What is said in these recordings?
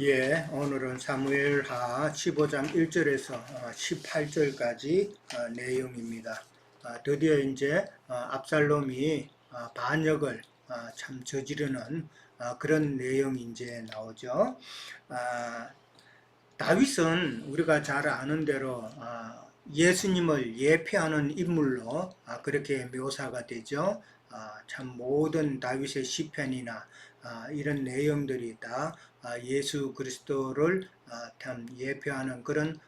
예, 오늘은 사무엘하 15장 1절에서 18절까지 내용입니다. 드디어 이제 압살롬이 반역을 참 저지르는 그런 내용이 이제 나오죠. 다윗은 우리가 잘 아는 대로 예수님을 예표하는 인물로 그렇게 묘사가 되죠. 참 모든 다윗의 시편이나 이런 내용들이 다 예수 그리스도를 참 예표하는 그런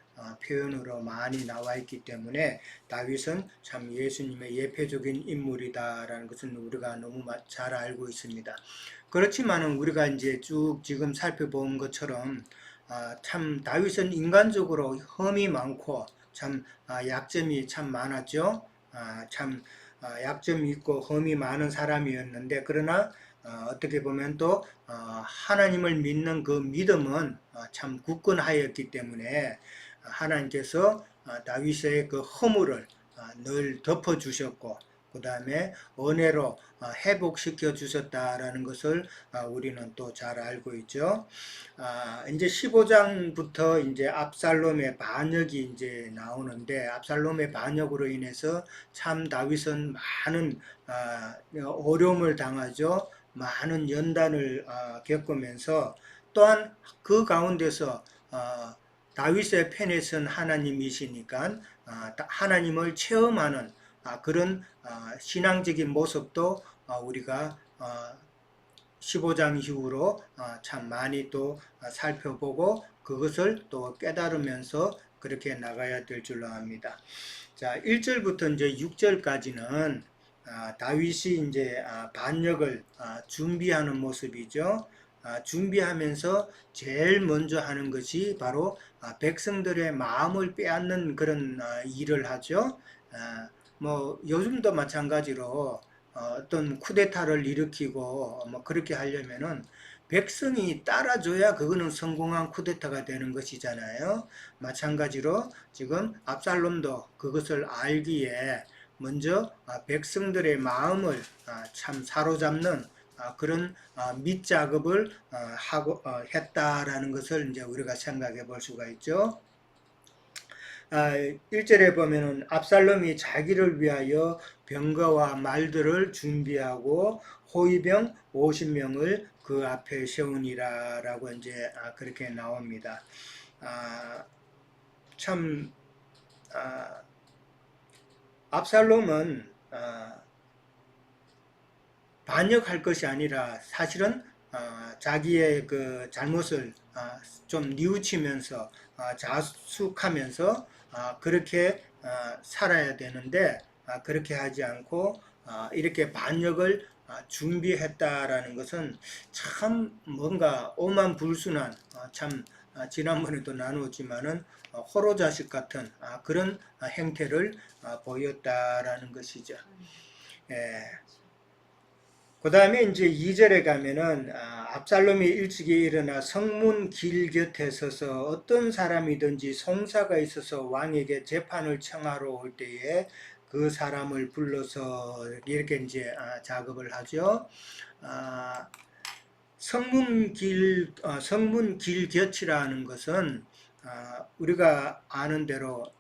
표현으로 많이 나와 있기 때문에 다윗은 참 예수님의 예표적인 인물이다라는 것은 우리가 너무 잘 알고 있습니다. 그렇지만은 우리가 이제 쭉 지금 살펴본 것처럼 참 다윗은 인간적으로 흠이 많고 참 약점이 참 많았죠. 참 약점이 있고 흠이 많은 사람이었는데 그러나 어떻게 보면 또 하나님을 믿는 그 믿음은 참 굳건하였기 때문에 하나님께서 다윗의 그 허물을 늘 덮어주셨고 그 다음에 은혜로 회복시켜 주셨다라는 것을 우리는 또 잘 알고 있죠. 이제 15장부터 이제 압살롬의 반역이 이제 나오는데 압살롬의 반역으로 인해서 참 다윗은 많은 어려움을 당하죠. 많은 연단을 겪으면서 또한 그 가운데서 다윗의 편에 선 하나님이시니까 하나님을 체험하는 그런 신앙적인 모습도 우리가 15장 이후로 참 많이 또 살펴보고 그것을 또 깨달으면서 그렇게 나가야 될 줄로 압니다. 자, 1절부터 이제 6절까지는 다윗이 이제 반역을 준비하는 모습이죠. 준비하면서 제일 먼저 하는 것이 바로 백성들의 마음을 빼앗는 그런 일을 하죠. 뭐 요즘도 마찬가지로 어떤 쿠데타를 일으키고 뭐 그렇게 하려면은 백성이 따라줘야 그거는 성공한 쿠데타가 되는 것이잖아요. 마찬가지로 지금 압살롬도 그것을 알기에 먼저 백성들의 마음을 참 사로잡는 그런 밑작업을 하고 했다라는 것을 이제 우리가 생각해 볼 수가 있죠. 1절에 보면은 압살롬이 자기를 위하여 병거와 말들을 준비하고 호위병 50명을 그 앞에 세우니라 라고 이제 그렇게 나옵니다. 참 압살롬은 반역할 것이 아니라 사실은 자기의 그 잘못을 좀 뉘우치면서 자숙하면서 그렇게 살아야 되는데 그렇게 하지 않고 이렇게 반역을 준비했다라는 것은 참 뭔가 오만불순한 참 지난번에도 나누었지만은 호로자식 같은 그런 행태를 보였다라는 것이죠. 예. 그 다음에 이제 2절에 가면은 압살롬이 일찍이 일어나 성문 길 곁에 서서 어떤 사람이든지 송사가 있어서 왕에게 재판을 청하러 올 때에 그 사람을 불러서 이렇게 이제 작업을 하죠. 성문 길 곁이라는 것은 우리가 아는 대로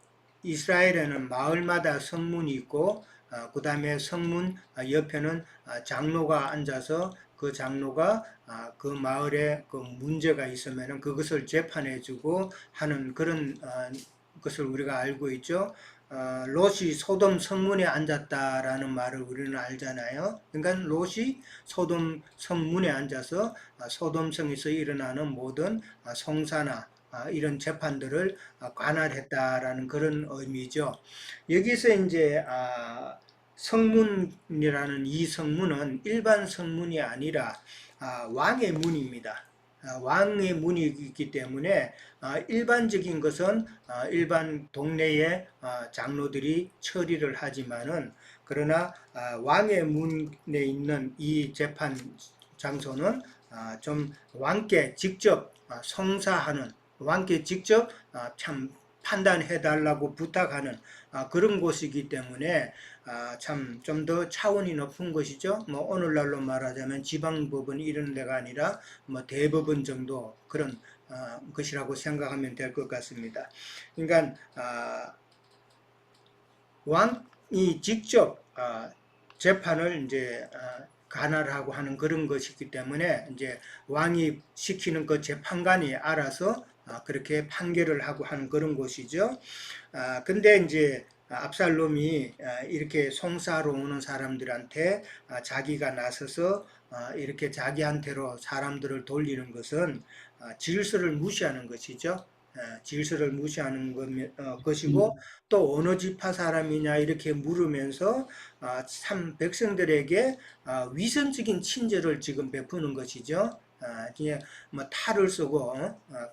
이스라엘에는 마을마다 성문이 있고 그 다음에 성문 옆에는 장로가 앉아서 그 장로가 그 마을에 그 문제가 있으면 그것을 재판해주고 하는 그런 것을 우리가 알고 있죠. 롯이 소돔 성문에 앉았다라는 말을 우리는 알잖아요. 그러니까 롯이 소돔 성문에 앉아서 소돔성에서 일어나는 모든 송사나 이런 재판들을 관할했다라는 그런 의미죠. 여기서 이제 성문이라는 이 성문은 일반 성문이 아니라 왕의 문입니다. 왕의 문이 있기 때문에 일반적인 것은 일반 동네의 장로들이 처리를 하지만은 그러나 왕의 문에 있는 이 재판 장소는 좀 왕께 직접 성사하는 왕께 직접 참 판단해 달라고 부탁하는 그런 곳이기 때문에 참 좀 더 차원이 높은 것이죠. 뭐 오늘날로 말하자면 지방법원 이런 데가 아니라 뭐 대법원 정도 그런 것이라고 생각하면 될 것 같습니다. 그러니까 왕이 직접 재판을 이제 관할하고 하는 그런 것이기 때문에 이제 왕이 시키는 그 재판관이 알아서 그렇게 판결을 하고 하는 그런 곳이죠. 근데 이제 압살롬이 이렇게 송사로 오는 사람들한테 자기가 나서서 이렇게 자기한테로 사람들을 돌리는 것은 질서를 무시하는 것이죠. 질서를 무시하는 것이고 또 어느 지파 사람이냐 이렇게 물으면서 참 백성들에게 위선적인 친절을 지금 베푸는 것이죠. 그냥 뭐 탈을 쓰고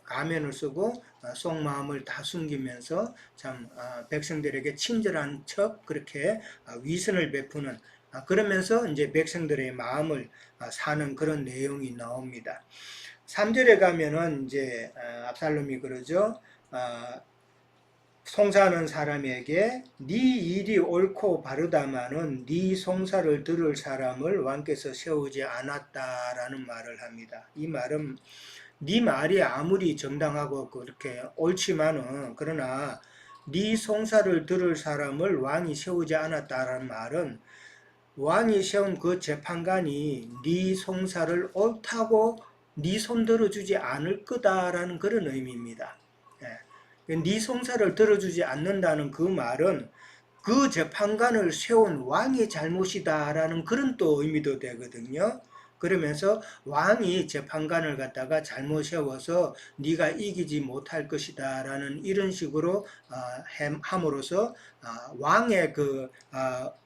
가면을 쓰고 속마음을 다 숨기면서 참 백성들에게 친절한 척 그렇게 위선을 베푸는 그러면서 이제 백성들의 마음을 사는 그런 내용이 나옵니다. 3절에 가면은 이제 압살롬이 그러죠. 송사하는 사람에게 네 일이 옳고 바르다마는 네 송사를 들을 사람을 왕께서 세우지 않았다라는 말을 합니다. 이 말은 네 말이 아무리 정당하고 그렇게 옳지만은 그러나 네 송사를 들을 사람을 왕이 세우지 않았다라는 말은 왕이 세운 그 재판관이 네 송사를 옳다고 네 손 들어주지 않을 거다라는 그런 의미입니다. 네 송사를 들어주지 않는다는 그 말은 그 재판관을 세운 왕의 잘못이다라는 그런 또 의미도 되거든요. 그러면서 왕이 재판관을 갖다가 잘못 세워서 네가 이기지 못할 것이다라는 이런 식으로 함으로써 왕의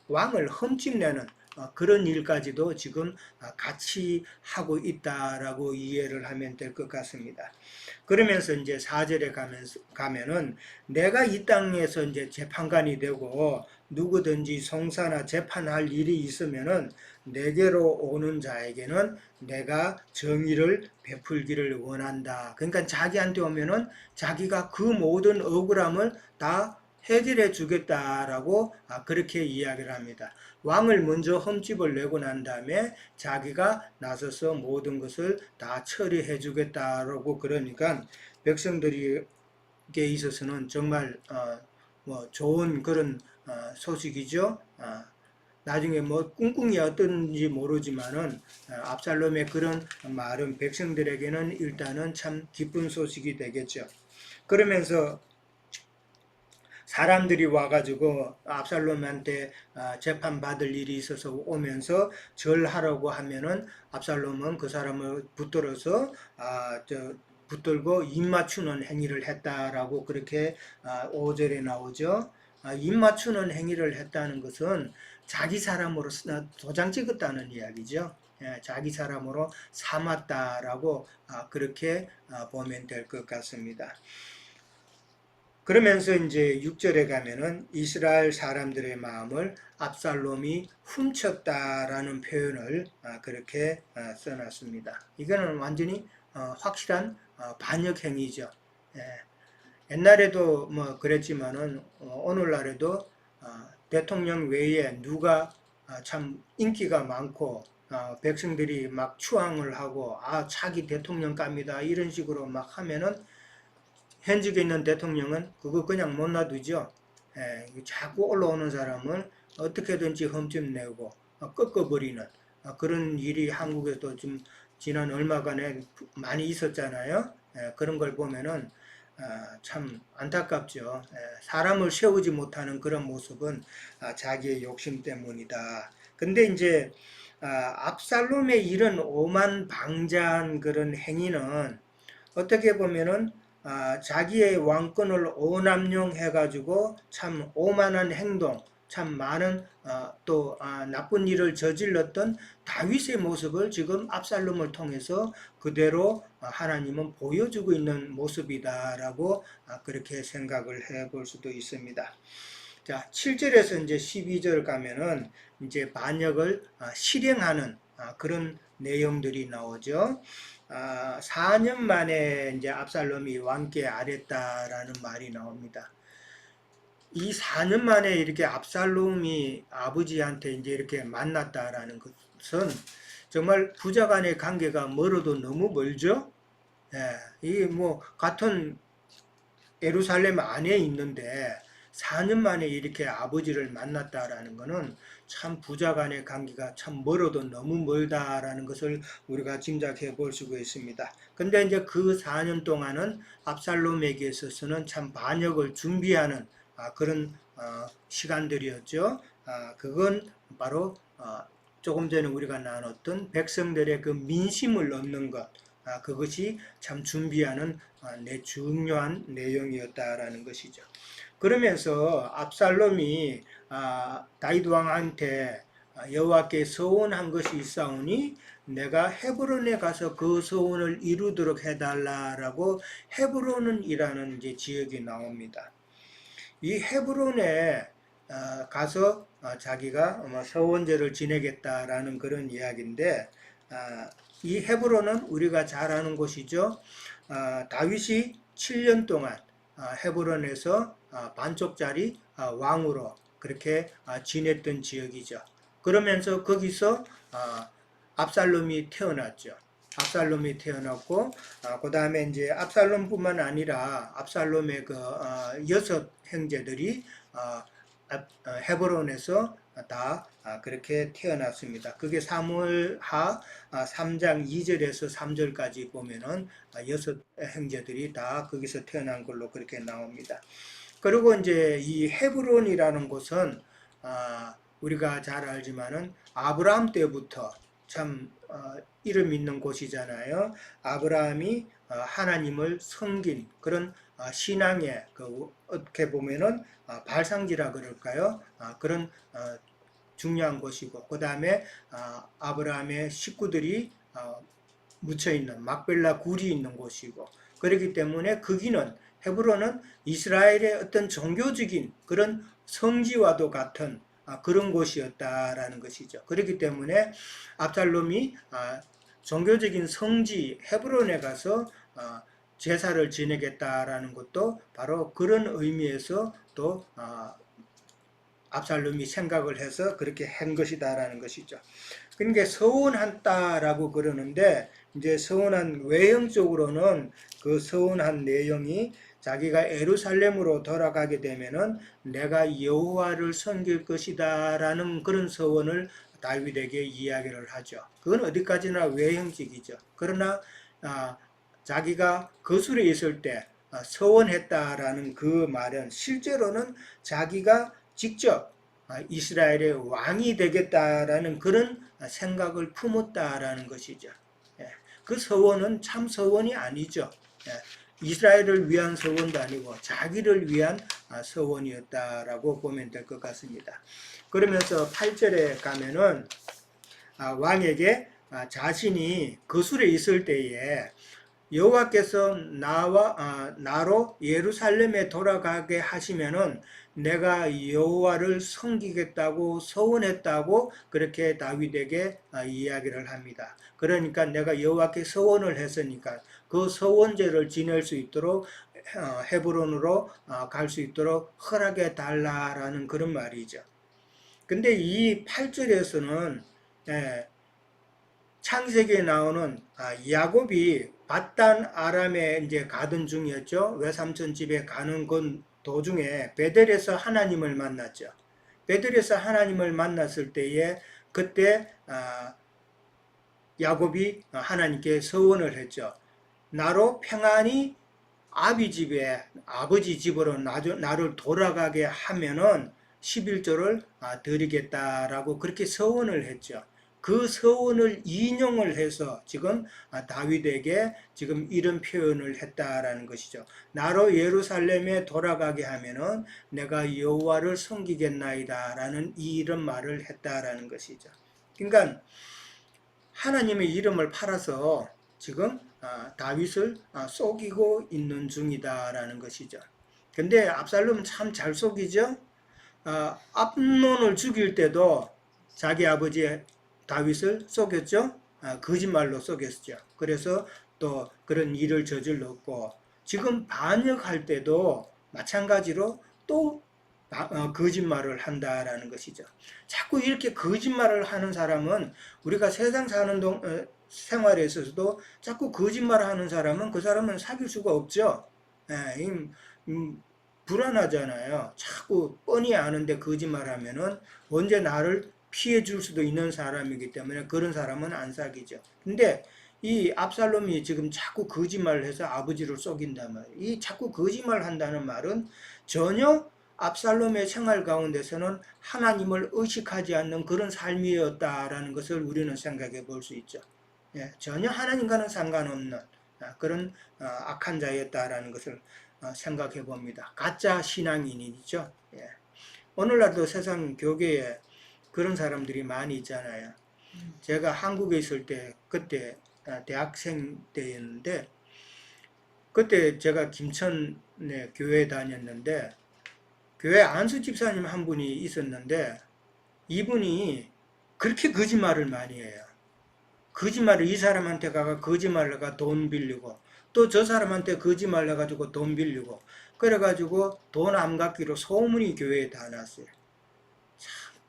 왕을 흠집내는 그런 일까지도 지금 같이 하고 있다라고 이해를 하면 될 것 같습니다. 그러면서 이제 4절에 가면은 내가 이 땅에서 이제 재판관이 되고 누구든지 송사나 재판할 일이 있으면은 내게로 오는 자에게는 내가 정의를 베풀기를 원한다. 그러니까 자기한테 오면은 자기가 그 모든 억울함을 다 해결해 주겠다라고 그렇게 이야기를 합니다. 왕을 먼저 흠집을 내고 난 다음에 자기가 나서서 모든 것을 다 처리해 주겠다라고 그러니까 백성들에게 있어서는 정말 뭐 좋은 그런 소식이죠. 나중에 뭐 꿍꿍이 어떤지 모르지만은 압살롬의 그런 말은 백성들에게는 일단은 참 기쁜 소식이 되겠죠. 그러면서 사람들이 와가지고 압살롬한테 재판받을 일이 있어서 오면서 절하라고 하면은 압살롬은 그 사람을 붙들어서 붙들고 입맞추는 행위를 했다라고 그렇게 5절에 나오죠. 입맞추는 행위를 했다는 것은 자기 사람으로 도장 찍었다는 이야기죠. 자기 사람으로 삼았다라고 그렇게 보면 될 것 같습니다. 그러면서 이제 6절에 가면은 이스라엘 사람들의 마음을 압살롬이 훔쳤다라는 표현을 그렇게 써놨습니다. 이거는 완전히 확실한 반역 행위죠. 옛날에도 뭐 그랬지만은 오늘날에도 대통령 외에 누가 참 인기가 많고 백성들이 막 추앙을 하고 차기 대통령감이다 이런 식으로 막 하면은 현직에 있는 대통령은 그거 그냥 못 놔두죠. 자꾸 올라오는 사람을 어떻게든지 흠집내고 꺾어버리는 그런 일이 한국에도 좀 지난 얼마간에 많이 있었잖아요. 그런 걸 보면은 참 안타깝죠. 사람을 세우지 못하는 그런 모습은 자기의 욕심 때문이다. 근데 이제 압살롬의 이런 오만방자한 그런 행위는 어떻게 보면은 자기의 왕권을 오남용해가지고 참 오만한 행동, 참 많은 또 나쁜 일을 저질렀던 다윗의 모습을 지금 압살롬을 통해서 그대로 하나님은 보여주고 있는 모습이다라고 그렇게 생각을 해볼 수도 있습니다. 자, 7절에서 이제 12절 가면은 이제 반역을 실행하는 그런 내용들이 나오죠. 4년 만에 이제 압살롬이 왕께 아랬다라는 말이 나옵니다. 이 4년 만에 이렇게 압살롬이 아버지한테 이제 이렇게 만났다라는 것은 정말 부자 간의 관계가 멀어도 너무 멀죠? 예, 이게 뭐 같은 예루살렘 안에 있는데 4년 만에 이렇게 아버지를 만났다라는 것은 참 부자 간의 관계가 참 멀어도 너무 멀다라는 것을 우리가 짐작해 볼 수가 있습니다. 근데 이제 그 4년 동안은 압살롬에게 있어서는 참 반역을 준비하는 그런 시간들이었죠. 그건 바로 조금 전에 우리가 나눴던 백성들의 그 민심을 얻는 것, 그것이 참 준비하는 중요한 내용이었다라는 것이죠. 그러면서 압살롬이 다윗 왕한테 여호와께 서원한 것이 있사오니 내가 헤브론에 가서 그 서원을 이루도록 해달라라고 헤브론이라는 이제 지역이 나옵니다. 이 헤브론에 가서 자기가 서원제를 지내겠다라는 그런 이야기인데 이 헤브론은 우리가 잘 아는 곳이죠. 다윗이 7년 동안 헤브론에서 반쪽짜리 왕으로 그렇게 지냈던 지역이죠. 그러면서 거기서 압살롬이 태어났죠. 압살롬이 태어났고 그 다음에 이제 압살롬뿐만 아니라 압살롬의 그 6 형제들이 헤브론에서 다 그렇게 태어났습니다. 그게 사무엘하 3장 2절에서 3절까지 보면은 6 형제들이 다 거기서 태어난 걸로 그렇게 나옵니다. 그리고 이제 이 헤브론이라는 곳은 우리가 잘 알지만은 아브라함 때부터 참 이름 있는 곳이잖아요. 아브라함이 하나님을 섬긴 그런 신앙의 어떻게 보면은 발상지라 그럴까요? 그런 중요한 곳이고, 그 다음에 아브라함의 식구들이 묻혀 있는 막벨라 굴이 있는 곳이고, 그렇기 때문에 거기는 헤브론은 이스라엘의 어떤 종교적인 그런 성지와도 같은 그런 곳이었다라는 것이죠. 그렇기 때문에 압살롬이 종교적인 성지 헤브론에 가서 제사를 지내겠다라는 것도 바로 그런 의미에서 또 압살롬이 생각을 해서 그렇게 한 것이다라는 것이죠. 그러니까 서원한다라고 그러는데 이제 서원한 외형적으로는 그 서원한 내용이 자기가 예루살렘으로 돌아가게 되면은 내가 여호와를 섬길 것이다라는 그런 서원을 다윗에게 이야기를 하죠. 그건 어디까지나 외형적이죠. 그러나 자기가 거술에 있을 때 서원했다라는 그 말은 실제로는 자기가 직접 이스라엘의 왕이 되겠다라는 그런 생각을 품었다라는 것이죠. 그 서원은 참 서원이 아니죠. 이스라엘을 위한 서원도 아니고 자기를 위한 서원이었다라고 보면 될 것 같습니다. 그러면서 8절에 가면은 왕에게 자신이 거술에 있을 때에 여호와께서 나로 예루살렘에 돌아가게 하시면은 내가 여호와를 섬기겠다고 서원했다고 그렇게 다윗에게 이야기를 합니다. 그러니까 내가 여호와께 서원을 했으니까 그 서원제를 지낼 수 있도록 헤브론으로 갈 수 있도록 허락해 달라라는 그런 말이죠. 근데 이 8절에서는 창세기에 나오는 야곱이 밧단 아람에 이제 가던 중이었죠. 외삼촌 집에 가는 건 도중에 베델에서 하나님을 만났죠. 베델에서 하나님을 만났을 때에 그때 야곱이 하나님께 서원을 했죠. 나로 평안히 아버지 집으로 나를 돌아가게 하면은 11조를 드리겠다라고 그렇게 서원을 했죠. 그 서원을 인용을 해서 지금 다윗에게 지금 이런 표현을 했다라는 것이죠. 나로 예루살렘에 돌아가게 하면은 내가 여호와를 섬기겠나이다라는 이런 말을 했다라는 것이죠. 그러니까 하나님의 이름을 팔아서 지금 다윗을 속이고 있는 중이다라는 것이죠. 근데 압살롬은 참 잘 속이죠. 압논을 죽일 때도 자기 아버지 다윗을 속였죠. 거짓말로 속였죠. 그래서 또 그런 일을 저질렀고, 지금 반역할 때도 마찬가지로 또 거짓말을 한다라는 것이죠. 자꾸 이렇게 거짓말을 하는 사람은 우리가 세상 사는 생활에 있어서도 자꾸 거짓말을 하는 사람은 그 사람은 사귈 수가 없죠. 예, 불안하잖아요. 자꾸 뻔히 아는데 거짓말하면은 언제 나를 피해 줄 수도 있는 사람이기 때문에 그런 사람은 안 사귀죠. 근데 이 압살롬이 지금 자꾸 거짓말을 해서 아버지를 속인단 말이에요. 이 자꾸 거짓말 한다는 말은 전혀 압살롬의 생활 가운데서는 하나님을 의식하지 않는 그런 삶이었다라는 것을 우리는 생각해 볼 수 있죠. 예, 전혀 하나님과는 상관없는 그런 악한 자였다라는 것을 생각해 봅니다. 가짜 신앙인이죠. 예. 오늘날도 세상 교계에 그런 사람들이 많이 있잖아요. 제가 한국에 있을 때 그때 대학생 때였는데 그때 제가 김천에 교회 다녔는데 교회 안수 집사님 한 분이 있었는데 이분이 그렇게 거짓말을 많이 해요. 거짓말을 이 사람한테 가가 거짓말을 해가 돈 빌리고 또 저 사람한테 거짓말 해가지고 돈 빌리고 그래가지고 돈 안 갚기로 소문이 교회에 다 났어요.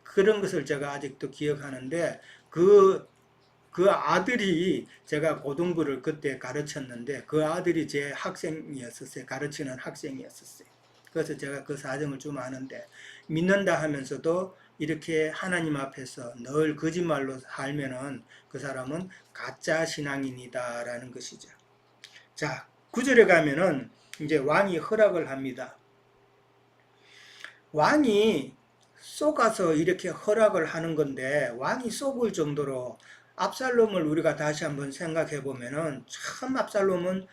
그런 것을 제가 아직도 기억하는데 그 아들이 제가 고등부를 그때 가르쳤는데 그 아들이 제 학생이었었어요. 가르치는 학생이었었어요. 그래서 제가 그 사정을 좀 아는데 믿는다 하면서도 이렇게 하나님 앞에서 늘 거짓말로 살면은 그 사람은 가짜 신앙인이다라는 것이죠. 자, 9절에 가면은 이제 왕이 허락을 합니다. 왕이 속아서 이렇게 허락을 하는 건데 왕이 속을 정도로 압살롬을 우리가 다시 한번 생각해 보면은 참 압살롬은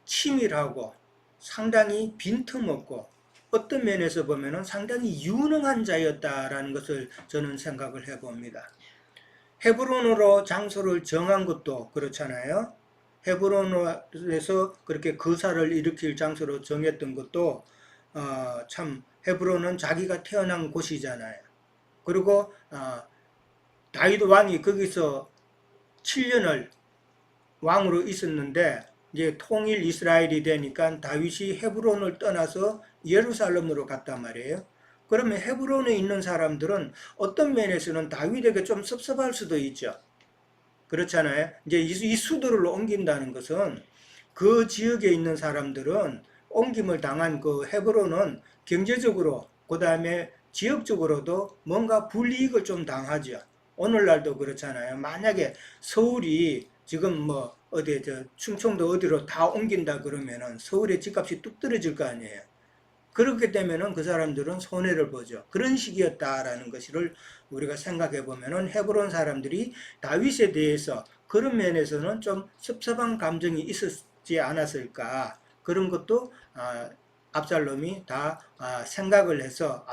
치밀하고 상당히 빈틈없고 어떤 면에서 보면은 상당히 유능한 자였다라는 것을 저는 생각을 해 봅니다. 헤브론으로 장소를 정한 것도 그렇잖아요. 헤브론에서 그렇게 거사를 일으킬 장소로 정했던 것도 참 헤브론은 자기가 태어난 곳이잖아요. 그리고 다윗 왕이 거기서 7년을 왕으로 있었는데 이제 통일 이스라엘이 되니까 다윗이 헤브론을 떠나서 예루살렘으로 갔단 말이에요. 그러면 헤브론에 있는 사람들은 어떤 면에서는 다윗에게 좀 섭섭할 수도 있죠. 그렇잖아요. 이제 이 수도를 옮긴다는 것은 그 지역에 있는 사람들은 옮김을 당한 그 헤브론은 경제적으로 그 다음에 지역적으로도 뭔가 불이익을 좀 당하죠. 오늘날도 그렇잖아요. 만약에 서울이 지금 뭐 어디 저 충청도 어디로 다 옮긴다 그러면은 서울의 집값이 뚝 떨어질 거 아니에요. 그렇게 되면은 그 사람들은 손해를 보죠. 그런 식이었다라는 것을 우리가 생각해 보면은 헤브론 사람들이 다윗에 대해서 그런 면에서는 좀 섭섭한 감정이 있었지 않았을까. 그런 것도 압살롬이 다 생각을 해서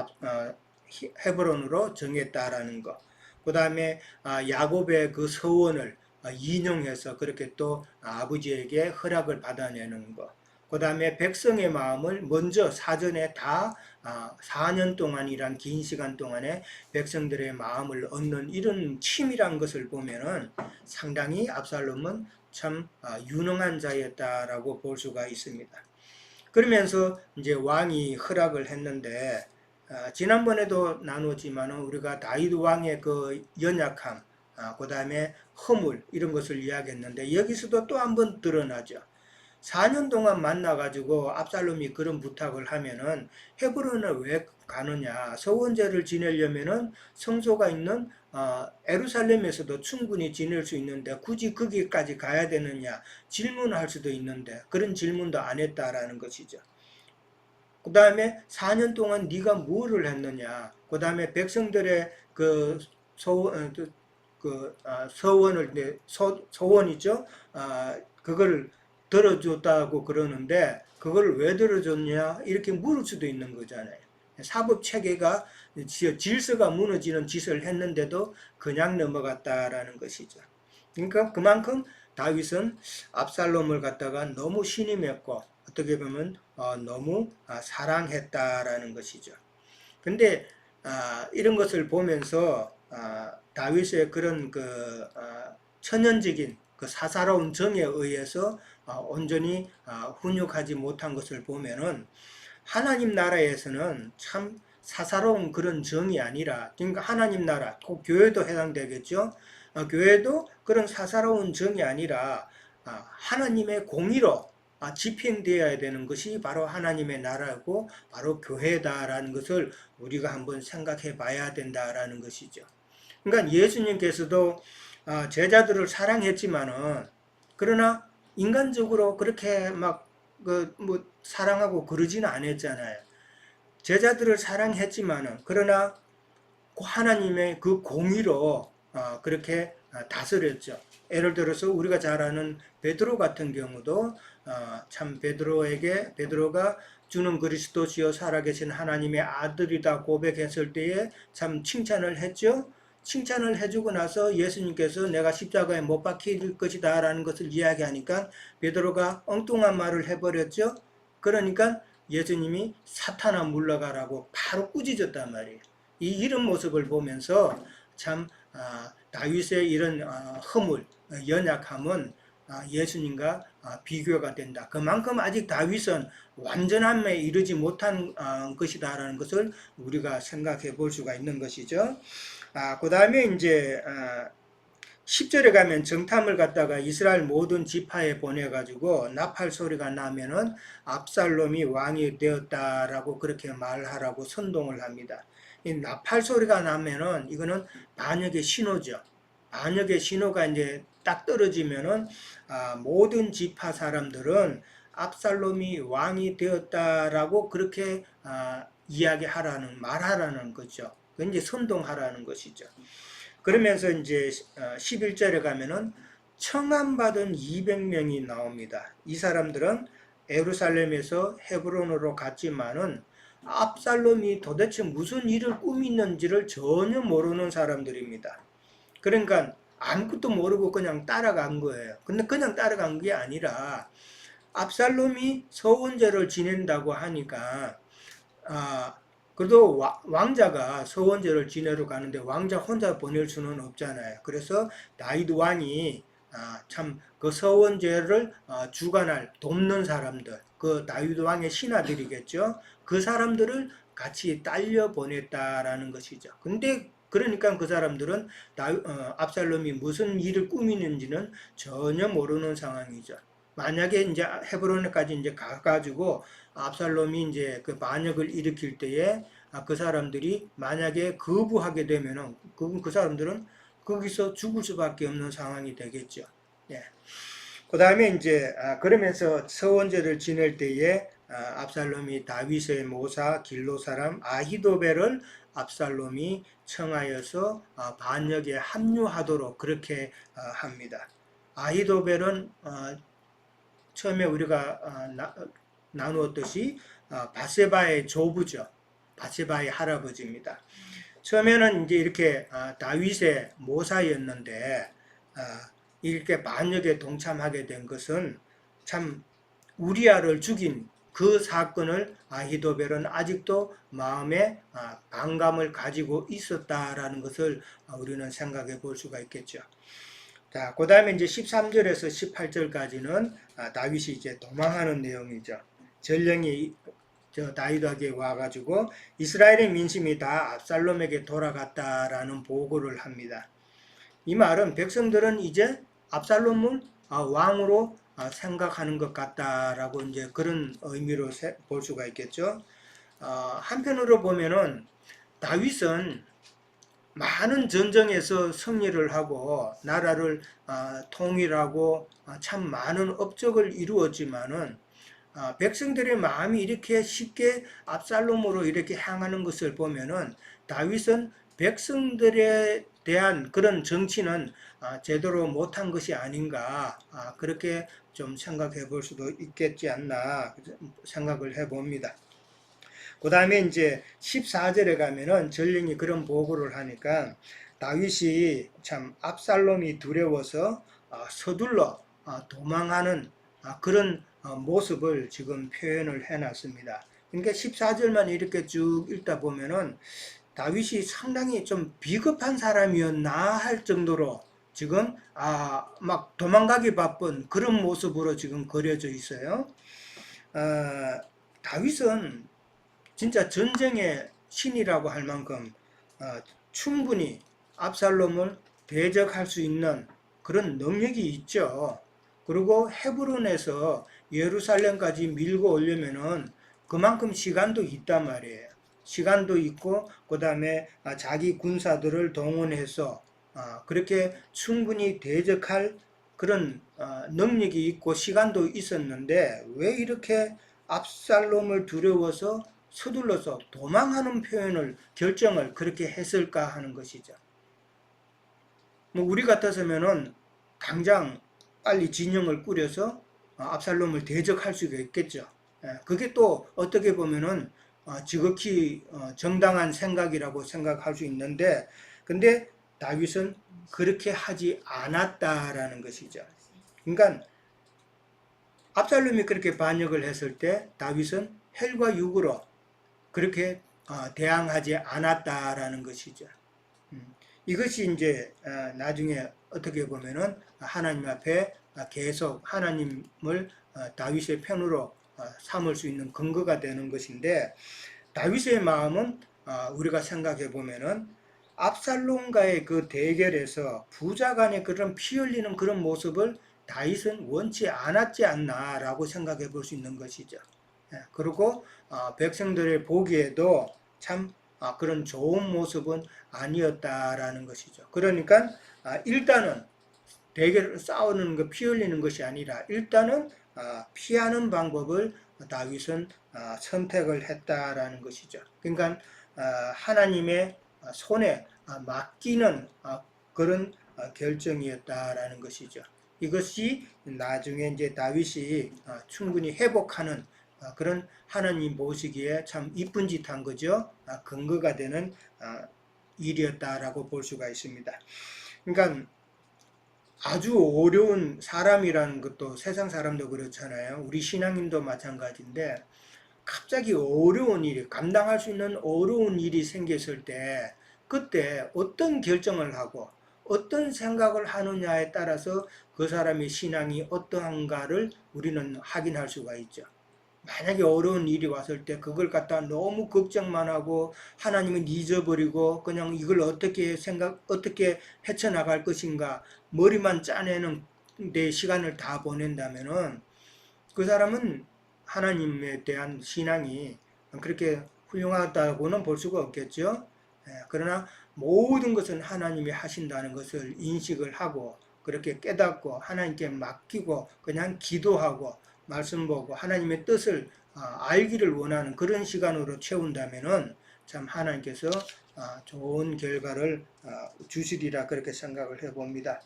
헤브론으로 정했다라는 것. 그 다음에 야곱의 그 서원을 인용해서 그렇게 또 아버지에게 허락을 받아내는 것. 그 다음에 백성의 마음을 먼저 사전에 다 4년 동안이란 긴 시간 동안에 백성들의 마음을 얻는 이런 치밀한 것을 보면은 상당히 압살롬은 참 유능한 자였다라고 볼 수가 있습니다. 그러면서 이제 왕이 허락을 했는데 지난번에도 나누었지만 우리가 다윗 왕의 그 연약함, 그 다음에 허물 이런 것을 이야기했는데 여기서도 또 한 번 드러나죠. 4년 동안 만나가지고 압살롬이 그런 부탁을 하면은 헤브론을 왜 가느냐? 서원제를 지내려면은 성소가 있는 에루살렘에서도 충분히 지낼 수 있는데 굳이 거기까지 가야 되느냐? 질문할 수도 있는데 그런 질문도 안 했다라는 것이죠. 그 다음에 4년 동안 네가 뭐를 했느냐? 그 다음에 백성들의 그 서원을 소원이죠. 그걸 들어줬다고 그러는데 그걸 왜 들어줬냐 이렇게 물을 수도 있는 거잖아요. 사법 체계가 질서가 무너지는 짓을 했는데도 그냥 넘어갔다라는 것이죠. 그러니까 그만큼 다윗은 압살롬을 갖다가 너무 신임했고 어떻게 보면 너무 사랑했다라는 것이죠. 근데 이런 것을 보면서 다윗의 그런 그 천연적인 그 사사로운 정에 의해서 온전히 훈육하지 못한 것을 보면은 하나님 나라에서는 참 사사로운 그런 정이 아니라, 그러니까 하나님 나라, 꼭 교회도 해당되겠죠. 교회도 그런 사사로운 정이 아니라 하나님의 공의로 집행되어야 되는 것이 바로 하나님의 나라고 바로 교회다라는 것을 우리가 한번 생각해 봐야 된다라는 것이죠. 그러니까 예수님께서도 제자들을 사랑했지만은, 그러나 인간적으로 그렇게 막 사랑하고 그러지는 않았잖아요. 제자들을 사랑했지만은, 그러나 하나님의 그 공의로 그렇게 다스렸죠. 예를 들어서 우리가 잘 아는 베드로 같은 경우도 참 베드로가 주는 그리스도시요 살아계신 하나님의 아들이다 고백했을 때에 참 칭찬을 했죠. 칭찬을 해주고 나서 예수님께서 내가 십자가에 못 박힐 것이다 라는 것을 이야기하니까 베드로가 엉뚱한 말을 해버렸죠. 그러니까 예수님이 사탄아 물러가라고 바로 꾸짖었단 말이에요. 이런 모습을 보면서 참 다윗의 이런 허물, 연약함은 예수님과 비교가 된다. 그만큼 아직 다윗은 완전함에 이르지 못한 것이다라는 것을 우리가 생각해 볼 수가 있는 것이죠. 그 다음에 이제 10절에 가면 정탐을 갖다가 이스라엘 모든 지파에 보내가지고 나팔 소리가 나면은 압살롬이 왕이 되었다라고 그렇게 말하라고 선동을 합니다. 이 나팔 소리가 나면은 이거는 반역의 신호죠. 반역의 신호가 이제 딱 떨어지면은 모든 지파 사람들은 압살롬이 왕이 되었다라고 그렇게 말하라는 거죠. 그 이제 선동하라는 것이죠. 그러면서 이제 11절에 가면은 청함받은 200명이 나옵니다. 이 사람들은 예루살렘에서 헤브론으로 갔지만은 압살롬이 도대체 무슨 일을 꾸미는지를 전혀 모르는 사람들입니다. 그러니까 아무것도 모르고 그냥 따라간 거예요. 근데 그냥 따라간 게 아니라 압살롬이 서원제를 지낸다고 하니까 그래도 왕자가 서원제를 지내러 가는데 왕자 혼자 보낼 수는 없잖아요. 그래서 다윗 왕이 참 그 서원제를 주관할 돕는 사람들, 그 다윗 왕의 신하들이겠죠. 그 사람들을 같이 딸려 보냈다라는 것이죠. 근데 그러니까 그 사람들은 압살롬이 무슨 일을 꾸미는지는 전혀 모르는 상황이죠. 만약에 이제 헤브론까지 이제 가가지고 압살롬이 이제 그 반역을 일으킬 때에 그 사람들이 만약에 거부하게 되면은 그 사람들은 거기서 죽을 수밖에 없는 상황이 되겠죠. 예. 그 다음에 이제 그러면서 서원제를 지낼 때에 압살롬이 다윗의 모사 길로 사람 아히도벨을 압살롬이 청하여서 반역에 합류하도록 그렇게 합니다. 아히도벨은 처음에 우리가 나누었듯이 바세바의 조부죠. 바세바의 할아버지입니다. 처음에는 이제 이렇게 다윗의 모사였는데 이렇게 반역에 동참하게 된 것은 참 우리아를 죽인 그 사건을 아히도벨은 아직도 마음에 반감을 가지고 있었다라는 것을 우리는 생각해 볼 수가 있겠죠. 자, 그 다음에 이제 13절에서 18절까지는 다윗이 이제 도망하는 내용이죠. 전령이 다윗에게 와가지고 이스라엘의 민심이 다 압살롬에게 돌아갔다라는 보고를 합니다. 이 말은 백성들은 이제 압살롬을 왕으로 생각하는 것 같다라고 이제 그런 의미로 볼 수가 있겠죠. 한편으로 보면은 다윗은 많은 전쟁에서 승리를 하고 나라를 통일하고 참 많은 업적을 이루었지만은 백성들의 마음이 이렇게 쉽게 압살롬으로 이렇게 향하는 것을 보면은 다윗은 백성들에 대한 그런 정치는 제대로 못한 것이 아닌가 그렇게 좀 생각해 볼 수도 있겠지 않나 생각을 해 봅니다. 그 다음에 이제 14절에 가면은 전령이 그런 보고를 하니까 다윗이 참 압살롬이 두려워서 서둘러 도망하는 그런 모습을 지금 표현을 해놨습니다. 그러니까 14절만 이렇게 쭉 읽다 보면은 다윗이 상당히 좀 비겁한 사람이었나 할 정도로 지금 막 도망가기 바쁜 그런 모습으로 지금 그려져 있어요. 다윗은 진짜 전쟁의 신이라고 할 만큼 충분히 압살롬을 대적할 수 있는 그런 능력이 있죠. 그리고 헤브론에서 예루살렘까지 밀고 오려면은 그만큼 시간도 있단 말이에요. 시간도 있고 그 다음에 자기 군사들을 동원해서 그렇게 충분히 대적할 그런 능력이 있고 시간도 있었는데 왜 이렇게 압살롬을 두려워서 서둘러서 도망하는 결정을 그렇게 했을까 하는 것이죠. 뭐 우리 같았으면은 당장 빨리 진영을 꾸려서 압살롬을 대적할 수가 있겠죠. 그게 또 어떻게 보면은 지극히 정당한 생각이라고 생각할 수 있는데, 근데 다윗은 그렇게 하지 않았다라는 것이죠. 그러니까 압살롬이 그렇게 반역을 했을 때 다윗은 혈과 육으로 그렇게 대항하지 않았다라는 것이죠. 이것이 이제 나중에 어떻게 보면은 하나님 앞에 계속 하나님을 다윗의 편으로 삼을 수 있는 근거가 되는 것인데, 다윗의 마음은 우리가 생각해 보면은 압살롬과의 그 대결에서 부자 간의 그런 피 흘리는 그런 모습을 다윗은 원치 않았지 않나라고 생각해 볼 수 있는 것이죠. 그리고 백성들의 보기에도 참 그런 좋은 모습은 아니었다라는 것이죠. 그러니까 일단은 대결을 싸우는 거, 피 흘리는 것이 아니라 일단은 피하는 방법을 다윗은 선택을 했다라는 것이죠. 그러니까 하나님의 손에 맡기는 그런 결정이었다라는 것이죠. 이것이 나중에 이제 다윗이 충분히 회복하는 그런 하나님 보시기에 참 이쁜 짓 한 거죠. 근거가 되는 일이었다라고 볼 수가 있습니다. 그러니까 아주 어려운 사람이라는 것도 세상 사람도 그렇잖아요. 우리 신앙인도 마찬가지인데 갑자기 어려운 일이, 감당할 수 있는 어려운 일이 생겼을 때 그때 어떤 결정을 하고 어떤 생각을 하느냐에 따라서 그 사람의 신앙이 어떠한가를 우리는 확인할 수가 있죠. 만약에 어려운 일이 왔을 때 그걸 갖다 너무 걱정만 하고 하나님은 잊어버리고 그냥 이걸 어떻게 헤쳐나갈 것인가 머리만 짜내는 내 시간을 다 보낸다면은 그 사람은 하나님에 대한 신앙이 그렇게 훌륭하다고는 볼 수가 없겠죠. 그러나 모든 것은 하나님이 하신다는 것을 인식을 하고 그렇게 깨닫고 하나님께 맡기고 그냥 기도하고 말씀 보고 하나님의 뜻을 알기를 원하는 그런 시간으로 채운다면은 참 하나님께서 좋은 결과를 주시리라 그렇게 생각을 해봅니다.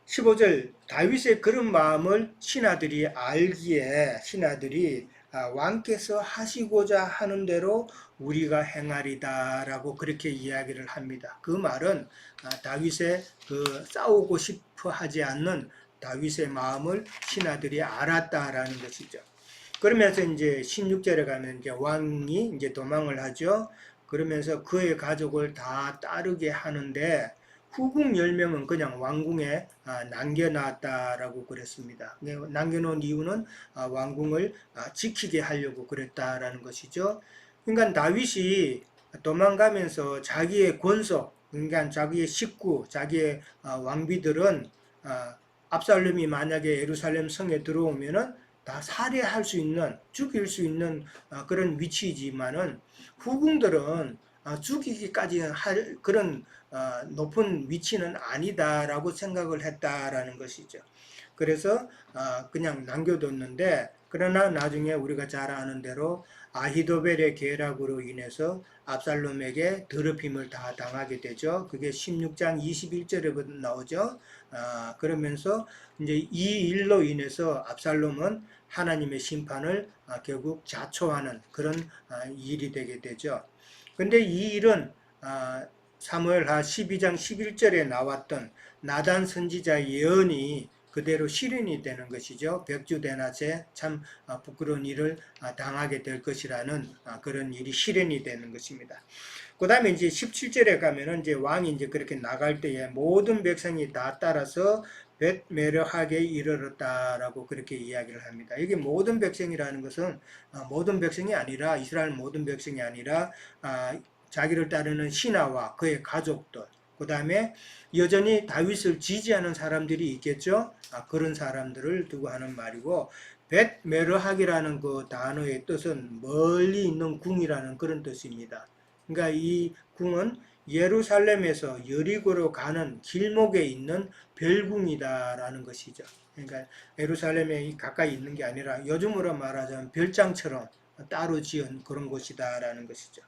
15절 다윗의 그런 마음을 신하들이 알기에 신하들이 왕께서 하시고자 하는 대로 우리가 행하리다 라고 그렇게 이야기를 합니다. 그 말은 다윗의 그 싸우고 싶어 하지 않는 다윗의 마음을 신하들이 알았다라는 것이죠. 그러면서 이제 16절에 가면 이제 왕이 이제 도망을 하죠. 그러면서 그의 가족을 다 따르게 하는데 후궁 10명은 그냥 왕궁에 남겨놨다라고 그랬습니다. 남겨놓은 이유는 왕궁을 지키게 하려고 그랬다라는 것이죠. 그러니까 다윗이 도망가면서 자기의 권속, 그러니까 자기의 식구, 자기의 왕비들은 압살롬이 만약에 예루살렘 성에 들어오면은 다 살해할 수 있는, 죽일 수 있는 그런 위치이지만은 후궁들은 죽이기까지 할 그런 높은 위치는 아니다라고 생각을 했다라는 것이죠. 그래서 그냥 남겨뒀는데 그러나 나중에 우리가 잘 아는 대로 아히도벨의 계략으로 인해서 압살롬에게 더럽힘을 다 당하게 되죠. 그게 16장 21절에 나오죠. 그러면서 이제 이 일로 인해서 압살롬은 하나님의 심판을 결국 자초하는 그런 일이 되게 되죠. 근데 이 일은 사무엘하 12장 11절에 나왔던 나단 선지자의 예언이 그대로 실현이 되는 것이죠. 백주대낮에 참 부끄러운 일을 당하게 될 것이라는 그런 일이 실현이 되는 것입니다. 그 다음에 이제 17절에 가면은 이제 왕이 이제 그렇게 나갈 때에 모든 백성이 다 따라서 벳메르하게 이르렀다라고 그렇게 이야기를 합니다. 이게 모든 백성이라는 것은 모든 백성이 아니라 이스라엘 모든 백성이 아니라 자기를 따르는 신하와 그의 가족들, 그 다음에 여전히 다윗을 지지하는 사람들이 있겠죠. 그런 사람들을 두고 하는 말이고, 벳메르하기라는 그 단어의 뜻은 멀리 있는 궁이라는 그런 뜻입니다. 그러니까 이 궁은 예루살렘에서 여리고로 가는 길목에 있는 별궁이다라는 것이죠. 그러니까 예루살렘에 가까이 있는 게 아니라 요즘으로 말하자면 별장처럼 따로 지은 그런 곳이다라는 것이죠.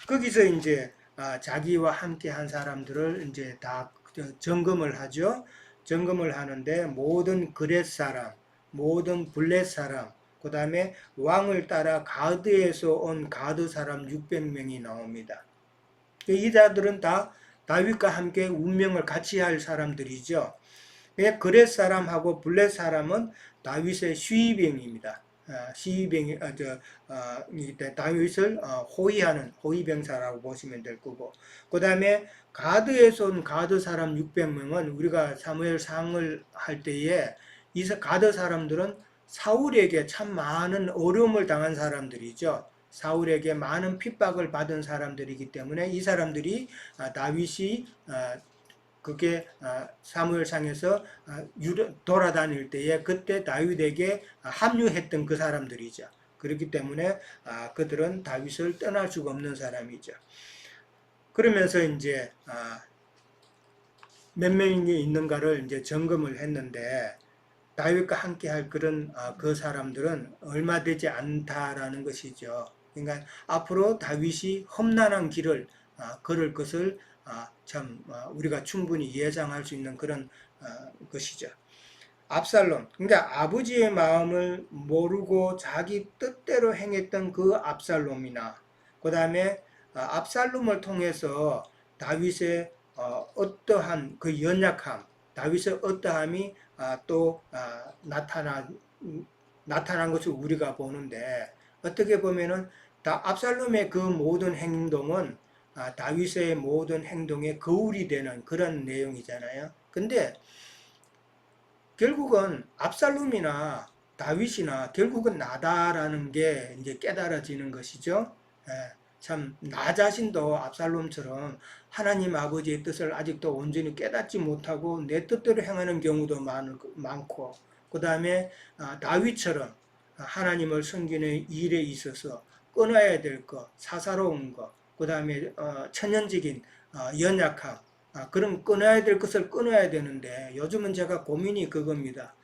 거기서 이제 자기와 함께 한 사람들을 이제 다 점검을 하죠. 점검을 하는데 모든 그렛 사람, 모든 블렛 사람, 그 다음에 왕을 따라 가드에서 온 가드 사람 600명이 나옵니다. 이 자들은 다 다윗과 함께 운명을 같이 할 사람들이죠. 그렛 사람하고 블렛 사람은 다윗의 시병입니다. 시병이 다윗을 호위하는 호위병사라고 보시면 될 거고, 그 다음에 가드에서 온 가드 사람 600명은 우리가 사무엘 상을 할 때에 이 가드 사람들은 사울에게 참 많은 어려움을 당한 사람들이죠. 사울에게 많은 핍박을 받은 사람들이기 때문에 이 사람들이 다윗이 그게 사무엘상에서 돌아다닐 때에 그때 다윗에게 합류했던 그 사람들이죠. 그렇기 때문에 그들은 다윗을 떠날 수가 없는 사람이죠. 그러면서 이제 몇 명이 있는가를 이제 점검을 했는데 다윗과 함께 할 그런 그 사람들은 얼마 되지 않다라는 것이죠. 그러니까 앞으로 다윗이 험난한 길을 걸을 것을 참 우리가 충분히 예상할 수 있는 그런 것이죠. 압살롬, 그러니까 아버지의 마음을 모르고 자기 뜻대로 행했던 그 압살롬이나 그 다음에 압살롬을 통해서 다윗의 어떠한 그 연약함, 다윗의 어떠함이 또 나타난 것을 우리가 보는데 어떻게 보면은 압살롬의 그 모든 행동은 다윗의 모든 행동에 거울이 되는 그런 내용이잖아요. 근데 결국은 압살롬이나 다윗이나 결국은 나다라는 게 이제 깨달아지는 것이죠. 참, 나 자신도 압살롬처럼 하나님 아버지의 뜻을 아직도 온전히 깨닫지 못하고 내 뜻대로 행하는 경우도 많고, 그 다음에 다윗처럼 하나님을 섬기는 일에 있어서 끊어야 될 것, 사사로운 것, 그 다음에 천연적인 연약함, 그럼 끊어야 될 것을 끊어야 되는데 요즘은 제가 고민이 그겁니다.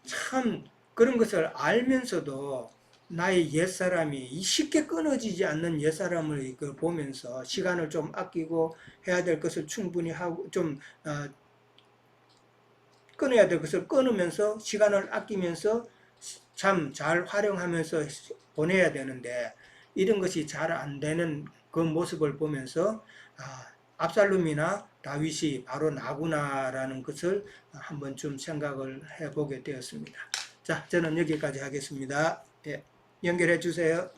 참 그런 것을 알면서도 나의 옛사람이 쉽게 끊어지지 않는 옛사람을 보면서 시간을 좀 아끼고 해야 될 것을 충분히 하고 좀 끊어야 될 것을 끊으면서 시간을 아끼면서 참 잘 활용하면서 보내야 되는데 이런 것이 잘 안 되는 그 모습을 보면서 압살롬이나 다윗이 바로 나구나라는 것을 한 번쯤 생각을 해보게 되었습니다. 자, 저는 여기까지 하겠습니다. 예, 연결해 주세요.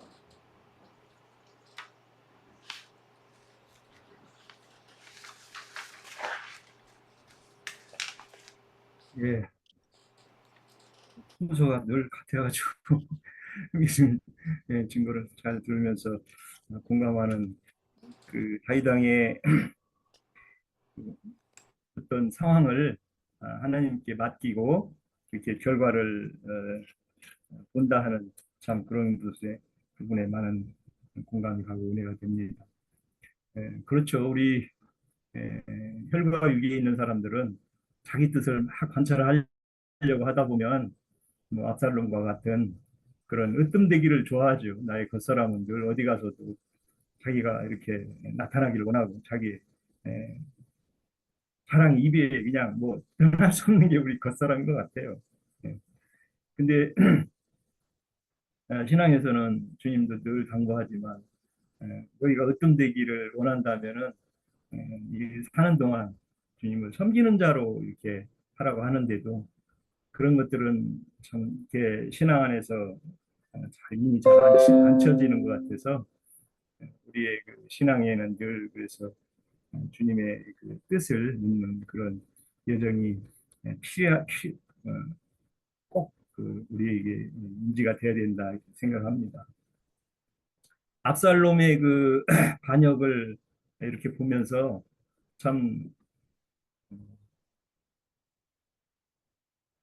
예, 순서가 늘 같아가지고 교수님 증거를 잘 들으면서 공감하는 그 다이당의 어떤 상황을 하나님께 맡기고 이렇게 결과를 본다 하는 참 그런 것에 그분의 많은 공감이 가고 은혜가 됩니다. 그렇죠. 우리 혈과 육에 있는 사람들은 자기 뜻을 막 관찰하려고 하다 보면 뭐 압살롬과 같은 그런 으뜸되기를 좋아하죠. 나의 겉사람은 늘 어디 가서도 자기가 이렇게 나타나기를 원하고 자기 에, 자랑 입에 그냥 뭐 드러날 수 없는 게 우리 겉사람인 것 같아요. 예. 근데 신앙에서는 주님도 늘 당부하지만 너희가 으뜸되기를 원한다면은 이 사는 동안 주님을 섬기는 자로 이렇게 하라고 하는데도 그런 것들은 참 이렇게 신앙 안에서 잘 이미 잘 안 쳐지는 것 같아서 우리의 그 신앙에는 늘 그래서 주님의 그 뜻을 묻는 그런 여정이 꼭그 우리에게 인지가 돼야 된다 이렇게 생각합니다. 압살롬의 그 반역을 이렇게 보면서 참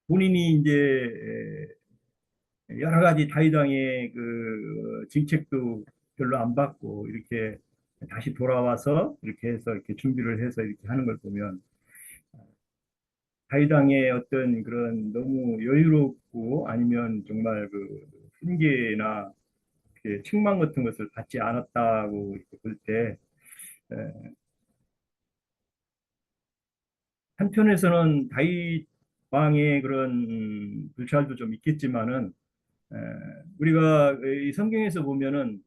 본인이 이제 여러 가지 다윗 왕의 그 정책도 별로 안 받고 이렇게 다시 돌아와서 이렇게 해서 이렇게 준비를 해서 이렇게 하는 걸 보면 다윗 왕의 어떤 그런 너무 여유롭고 아니면 정말 그 훈계나 이렇게 책망 같은 것을 받지 않았다고 이렇게 볼 때 한편에서는 다윗 왕의 그런 불찰도 좀 있겠지만은 에, 우리가 이 성경에서 보면은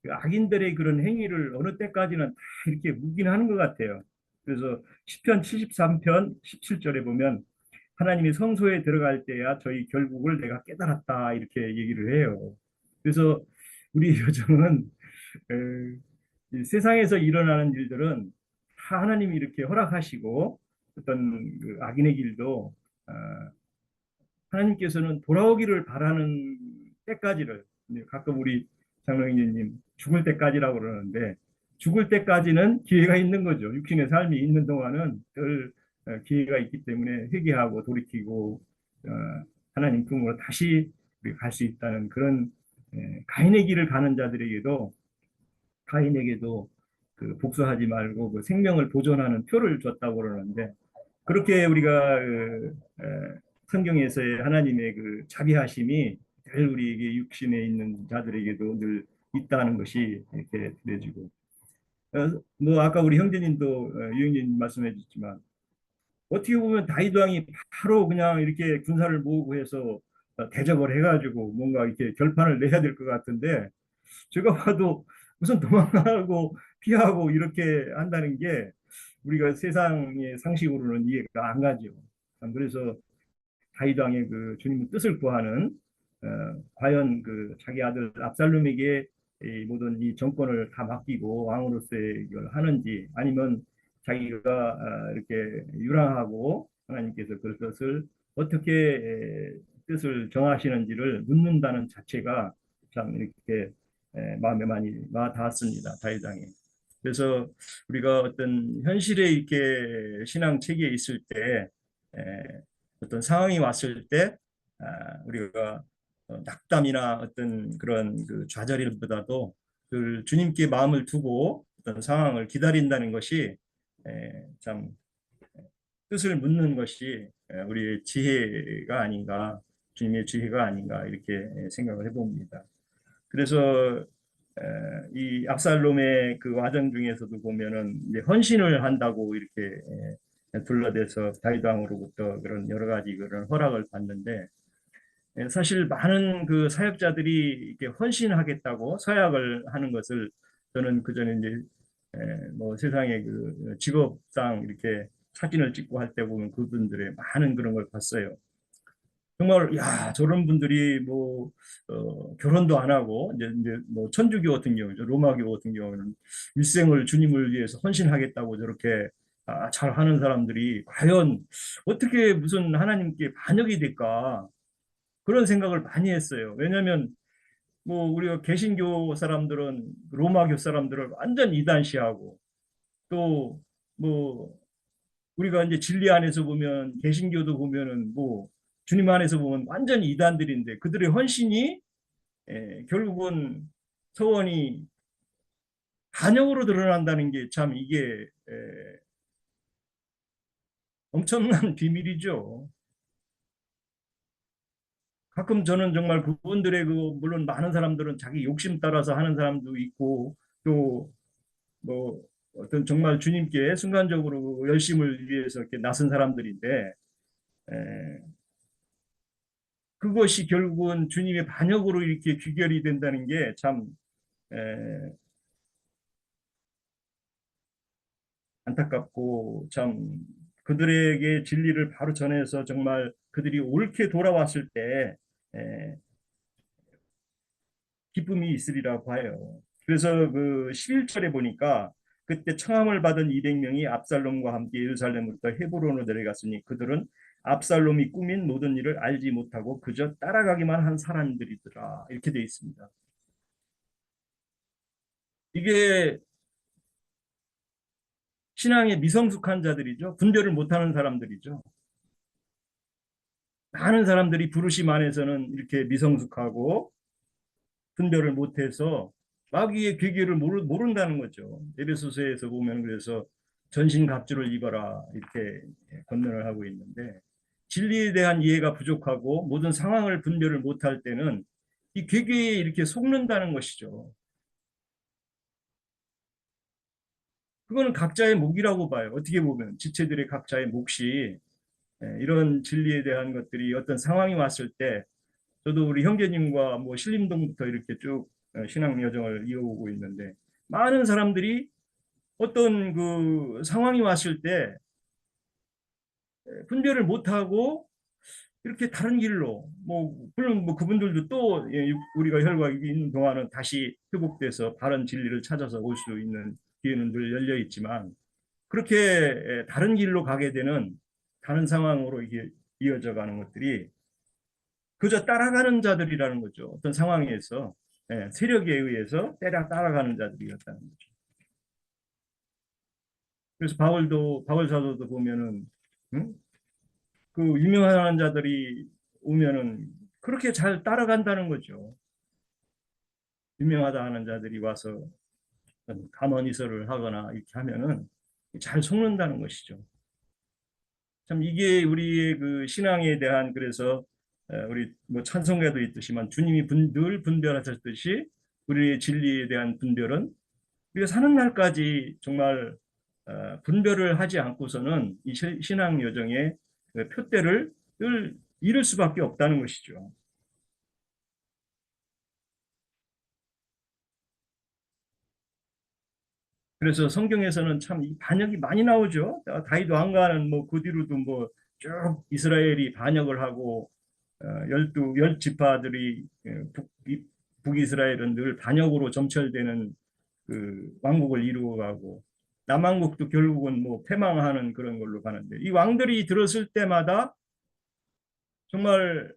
그 악인들의 그런 행위를 어느 때까지는 다 이렇게 묵인하는 것 같아요. 그래서 시편 73편 17절에 보면 하나님이 성소에 들어갈 때야 저희 결국을 내가 깨달았다 이렇게 얘기를 해요. 그래서 우리 요즘은 이 세상에서 일어나는 일들은 다 하나님이 이렇게 허락하시고 어떤 그 악인의 길도 하나님께서는 돌아오기를 바라는 때까지를 가끔 우리 장로님님 죽을 때까지라고 그러는데 죽을 때까지는 기회가 있는 거죠. 육신의 삶이 있는 동안은 늘 기회가 있기 때문에 회개하고 돌이키고 하나님 품으로 다시 갈 수 있다는 그런 가인의 길을 가는 자들에게도 가인에게도 그 복수하지 말고 그 생명을 보존하는 표를 줬다고 그러는데 그렇게 우리가 성경에서의 하나님의 그 자비하심이 늘 우리에게 육신에 있는 자들에게도 늘 있다는 것이 이렇게 들려지고 뭐 아까 우리 형제님도 유형님 말씀해 주셨지만 어떻게 보면 다윗 왕이 바로 그냥 이렇게 군사를 모으고 해서 대적을 해가지고 뭔가 이렇게 결판을 내야 될 것 같은데 제가 봐도 무슨 도망가고 피하고 이렇게 한다는 게 우리가 세상의 상식으로는 이해가 안 가죠. 그래서 다윗 왕의 그 주님의 뜻을 구하는 과연 그 자기 아들 압살롬에게 이 모든 이 정권을 다 맡기고 왕으로서의 이걸 하는지 아니면 자기가 이렇게 유랑하고 하나님께서 그 뜻을 어떻게 뜻을 정하시는지를 묻는다는 자체가 참 이렇게 마음에 많이 와 닿았습니다. 다윗 왕이. 그래서 우리가 어떤 현실에 이렇게 신앙 체계에 있을 때 어떤 상황이 왔을 때 우리가 낙담이나 어떤 그런 그 좌절감보다도 그 주님께 마음을 두고 어떤 상황을 기다린다는 것이 참 뜻을 묻는 것이 우리의 지혜가 아닌가 주님의 지혜가 아닌가 이렇게 생각을 해봅니다. 그래서 이 압살롬의 그 과정 중에서도 보면은 이제 헌신을 한다고 이렇게 둘러대서 다윗 왕으로부터 그런 여러 가지 그런 허락을 받는데 사실 많은 그 사역자들이 이렇게 헌신하겠다고 서약을 하는 것을 저는 그 전에 이제 뭐 세상의 그 직업상 이렇게 사진을 찍고 할 때 보면 그분들의 많은 그런 걸 봤어요. 정말 야 저런 분들이 뭐 결혼도 안 하고 이제 뭐 천주교 같은 경우죠 로마교 같은 경우는 일생을 주님을 위해서 헌신하겠다고 저렇게 잘 하는 사람들이 과연 어떻게 무슨 하나님께 반역이 될까 그런 생각을 많이 했어요. 왜냐하면 뭐 우리가 개신교 사람들은 로마교 사람들을 완전 이단시하고 또 뭐 우리가 이제 진리 안에서 보면 개신교도 보면은 뭐 주님 안에서 보면 완전히 이단들인데 그들의 헌신이 결국은 서원이 반역으로 드러난다는 게 참 이게 엄청난 비밀이죠. 가끔 저는 정말 그분들의 그 물론 많은 사람들은 자기 욕심 따라서 하는 사람도 있고 또 뭐 어떤 정말 주님께 순간적으로 열심을 위해서 이렇게 나선 사람들인데 에, 그것이 결국은 주님의 반역으로 이렇게 귀결이 된다는 게 참 안타깝고 참 그들에게 진리를 바로 전해서 정말 그들이 옳게 돌아왔을 때 에, 기쁨이 있으리라 봐요. 그래서 그 11절에 보니까 그때 청함을 받은 200명이 압살롬과 함께 예루살렘부터 헤브론으로 내려갔으니 그들은 압살롬이 꾸민 모든 일을 알지 못하고 그저 따라가기만 한 사람들이더라. 이렇게 되어 있습니다. 이게 신앙의 미성숙한 자들이죠. 분별을 못하는 사람들이죠. 많은 사람들이 부르심 안에서는 이렇게 미성숙하고 분별을 못해서 마귀의 괴계를 모른다는 거죠. 에베소서에서 보면 그래서 전신갑주를 입어라 이렇게 권면을 하고 있는데 진리에 대한 이해가 부족하고 모든 상황을 분별을 못할 때는 이 괴계에 이렇게 속는다는 것이죠. 그거는 각자의 몫이라고 봐요. 어떻게 보면 지체들의 각자의 몫이 이런 진리에 대한 것들이 어떤 상황이 왔을 때 저도 우리 형제님과 뭐 신림동부터 이렇게 쭉 신앙 여정을 이어오고 있는데 많은 사람들이 어떤 그 상황이 왔을 때 분별을 못하고 이렇게 다른 길로 뭐 물론 뭐 그분들도 또 우리가 혈과 있는 동안은 다시 회복돼서 바른 진리를 찾아서 올 수 있는 기회는 늘 열려 있지만 그렇게 다른 길로 가게 되는 다른 상황으로 이게 이어져 가는 것들이 그저 따라가는 자들이라는 거죠. 어떤 상황에서 세력에 의해서 따라가는 자들이었다는 거죠. 그래서 바울 사도도 보면은 응? 그 유명한 자들이 오면은 그렇게 잘 따라간다는 거죠. 유명하다 하는 자들이 와서 감언이설을 하거나 이렇게 하면은 잘 속는다는 것이죠. 참 이게 우리의 그 신앙에 대한 그래서 우리 뭐 찬송가도 있듯이만 주님이 늘 분별하셨듯이 우리의 진리에 대한 분별은 우리가 사는 날까지 정말 분별을 하지 않고서는 이 신앙 여정의 그 표대를 늘 잃을 수밖에 없다는 것이죠. 그래서 성경에서는 참 이 반역이 많이 나오죠. 다윗 왕가는 뭐 그 뒤로도 뭐 쭉 이스라엘이 반역을 하고 열 지파들이 북이스라엘은 늘 반역으로 점철되는 그 왕국을 이루어가고 남왕국도 결국은 뭐 패망하는 그런 걸로 가는데 이 왕들이 들었을 때마다 정말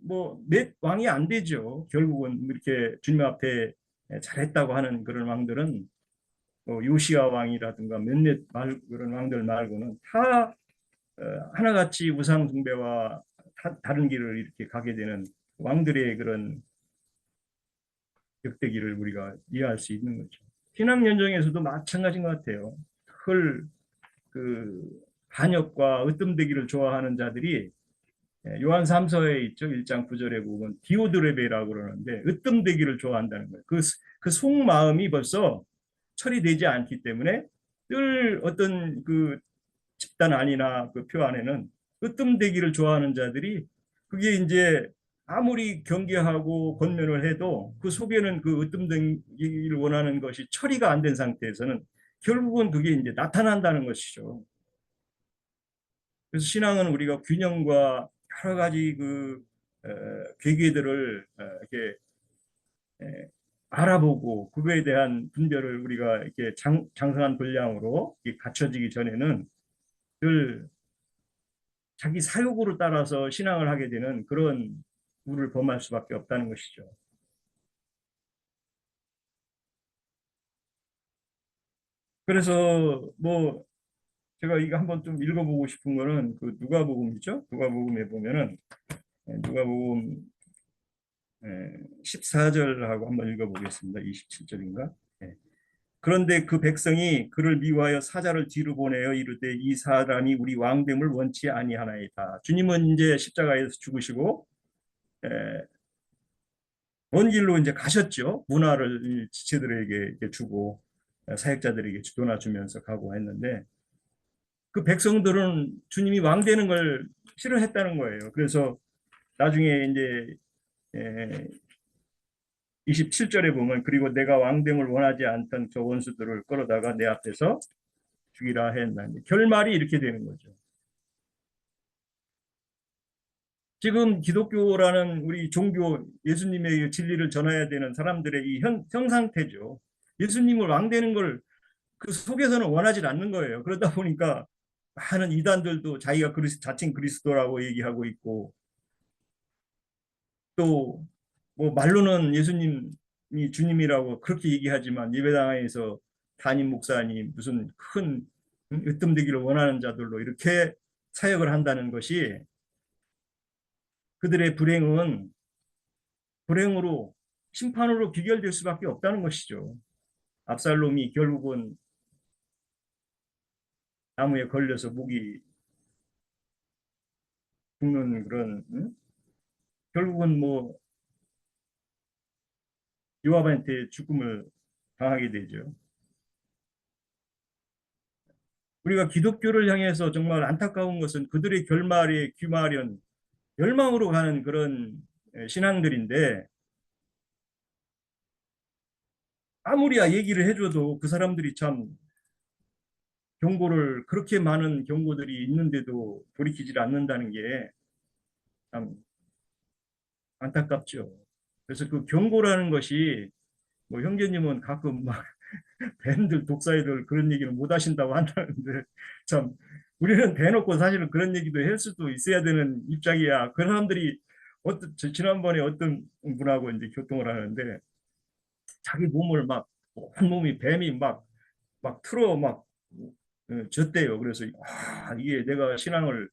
뭐 몇 왕이 안 되죠. 결국은 이렇게 주님 앞에 잘했다고 하는 그런 왕들은 뭐 요시아 왕이라든가 몇몇 그런 왕들 말고는 다 하나같이 우상 숭배와 다른 길을 이렇게 가게 되는 왕들의 그런 역대기를 우리가 이해할 수 있는 거죠. 신앙 연정에서도 마찬가지인 것 같아요. 그 반역과 으뜸되기를 좋아하는 자들이 요한 3서에 있죠. 1장 9절에 보면 디오드레베라고 그러는데 으뜸되기를 좋아한다는 거예요. 그 속마음이 벌써 처리되지 않기 때문에 늘 어떤 그 집단 안이나 그 표 안에는 으뜸되기를 좋아하는 자들이 그게 이제 아무리 경계하고 권면을 해도 그 속에는 그 으뜸되기를 원하는 것이 처리가 안 된 상태에서는 결국은 그게 이제 나타난다는 것이죠. 그래서 신앙은 우리가 균형과 여러 가지 그 계기들을 이렇게 알아보고 그거에 대한 분별을 우리가 이렇게 장성한 분량으로 갖춰지기 전에는 늘 자기 사욕으로 따라서 신앙을 하게 되는 그런 우를 범할 수밖에 없다는 것이죠. 그래서 뭐 제가 이거 한번 좀 읽어보고 싶은 거는 그 누가복음이죠. 누가복음에 보면은 누가복음 14절하고 한번 읽어보겠습니다. 27절인가? 그런데 그 백성이 그를 미워하여 사자를 뒤로 보내어 이르되 이 사람이 우리 왕됨을 원치 아니하나이다. 주님은 이제 십자가에서 죽으시고 먼 길로 이제 가셨죠. 문화를 지체들에게 주고 사역자들에게 도나주면서 가고 했는데 그 백성들은 주님이 왕되는 걸 싫어했다는 거예요. 그래서 나중에 이제 27절에 보면 그리고 내가 왕됨을 원하지 않던 저 원수들을 끌어다가 내 앞에서 죽이라 했나. 결말이 이렇게 되는 거죠. 지금 기독교라는 우리 종교, 예수님의 진리를 전해야 되는 사람들의 이 형 상태죠. 예수님을 왕 되는 걸 그 속에서는 원하지 않는 거예요. 그러다 보니까 많은 이단들도 자기가 자칭 그리스도라고 얘기하고 있고, 또 뭐 말로는 예수님이 주님이라고 그렇게 얘기하지만 예배당에서 담임 목사님 무슨 큰 으뜸되기를 원하는 자들로 이렇게 사역을 한다는 것이, 그들의 불행은 불행으로 심판으로 귀결될 수밖에 없다는 것이죠. 압살롬이 결국은 나무에 걸려서 목이 죽는 그런, 결국은 뭐 요압한테 죽음을 당하게 되죠. 우리가 기독교를 향해서 정말 안타까운 것은 그들의 결말에 귀마련, 멸망으로 가는 그런 신앙들인데, 아무리야 얘기를 해줘도 그 사람들이 참 경고를, 그렇게 많은 경고들이 있는데도 돌이키질 않는다는 게 참 안타깝죠. 그래서 그 경고라는 것이, 뭐 형제님은 가끔 막 밴들 독사이들 그런 얘기를 못 하신다고 한다는데, 참 우리는 대놓고 사실은 그런 얘기도 할 수도 있어야 되는 입장이야. 그 사람들이 지난번에 어떤 분하고 이제 교통을 하는데, 자기 몸을 막 온몸이 뱀이 막 틀어 막 졌대요. 그래서 이게 내가 신앙을,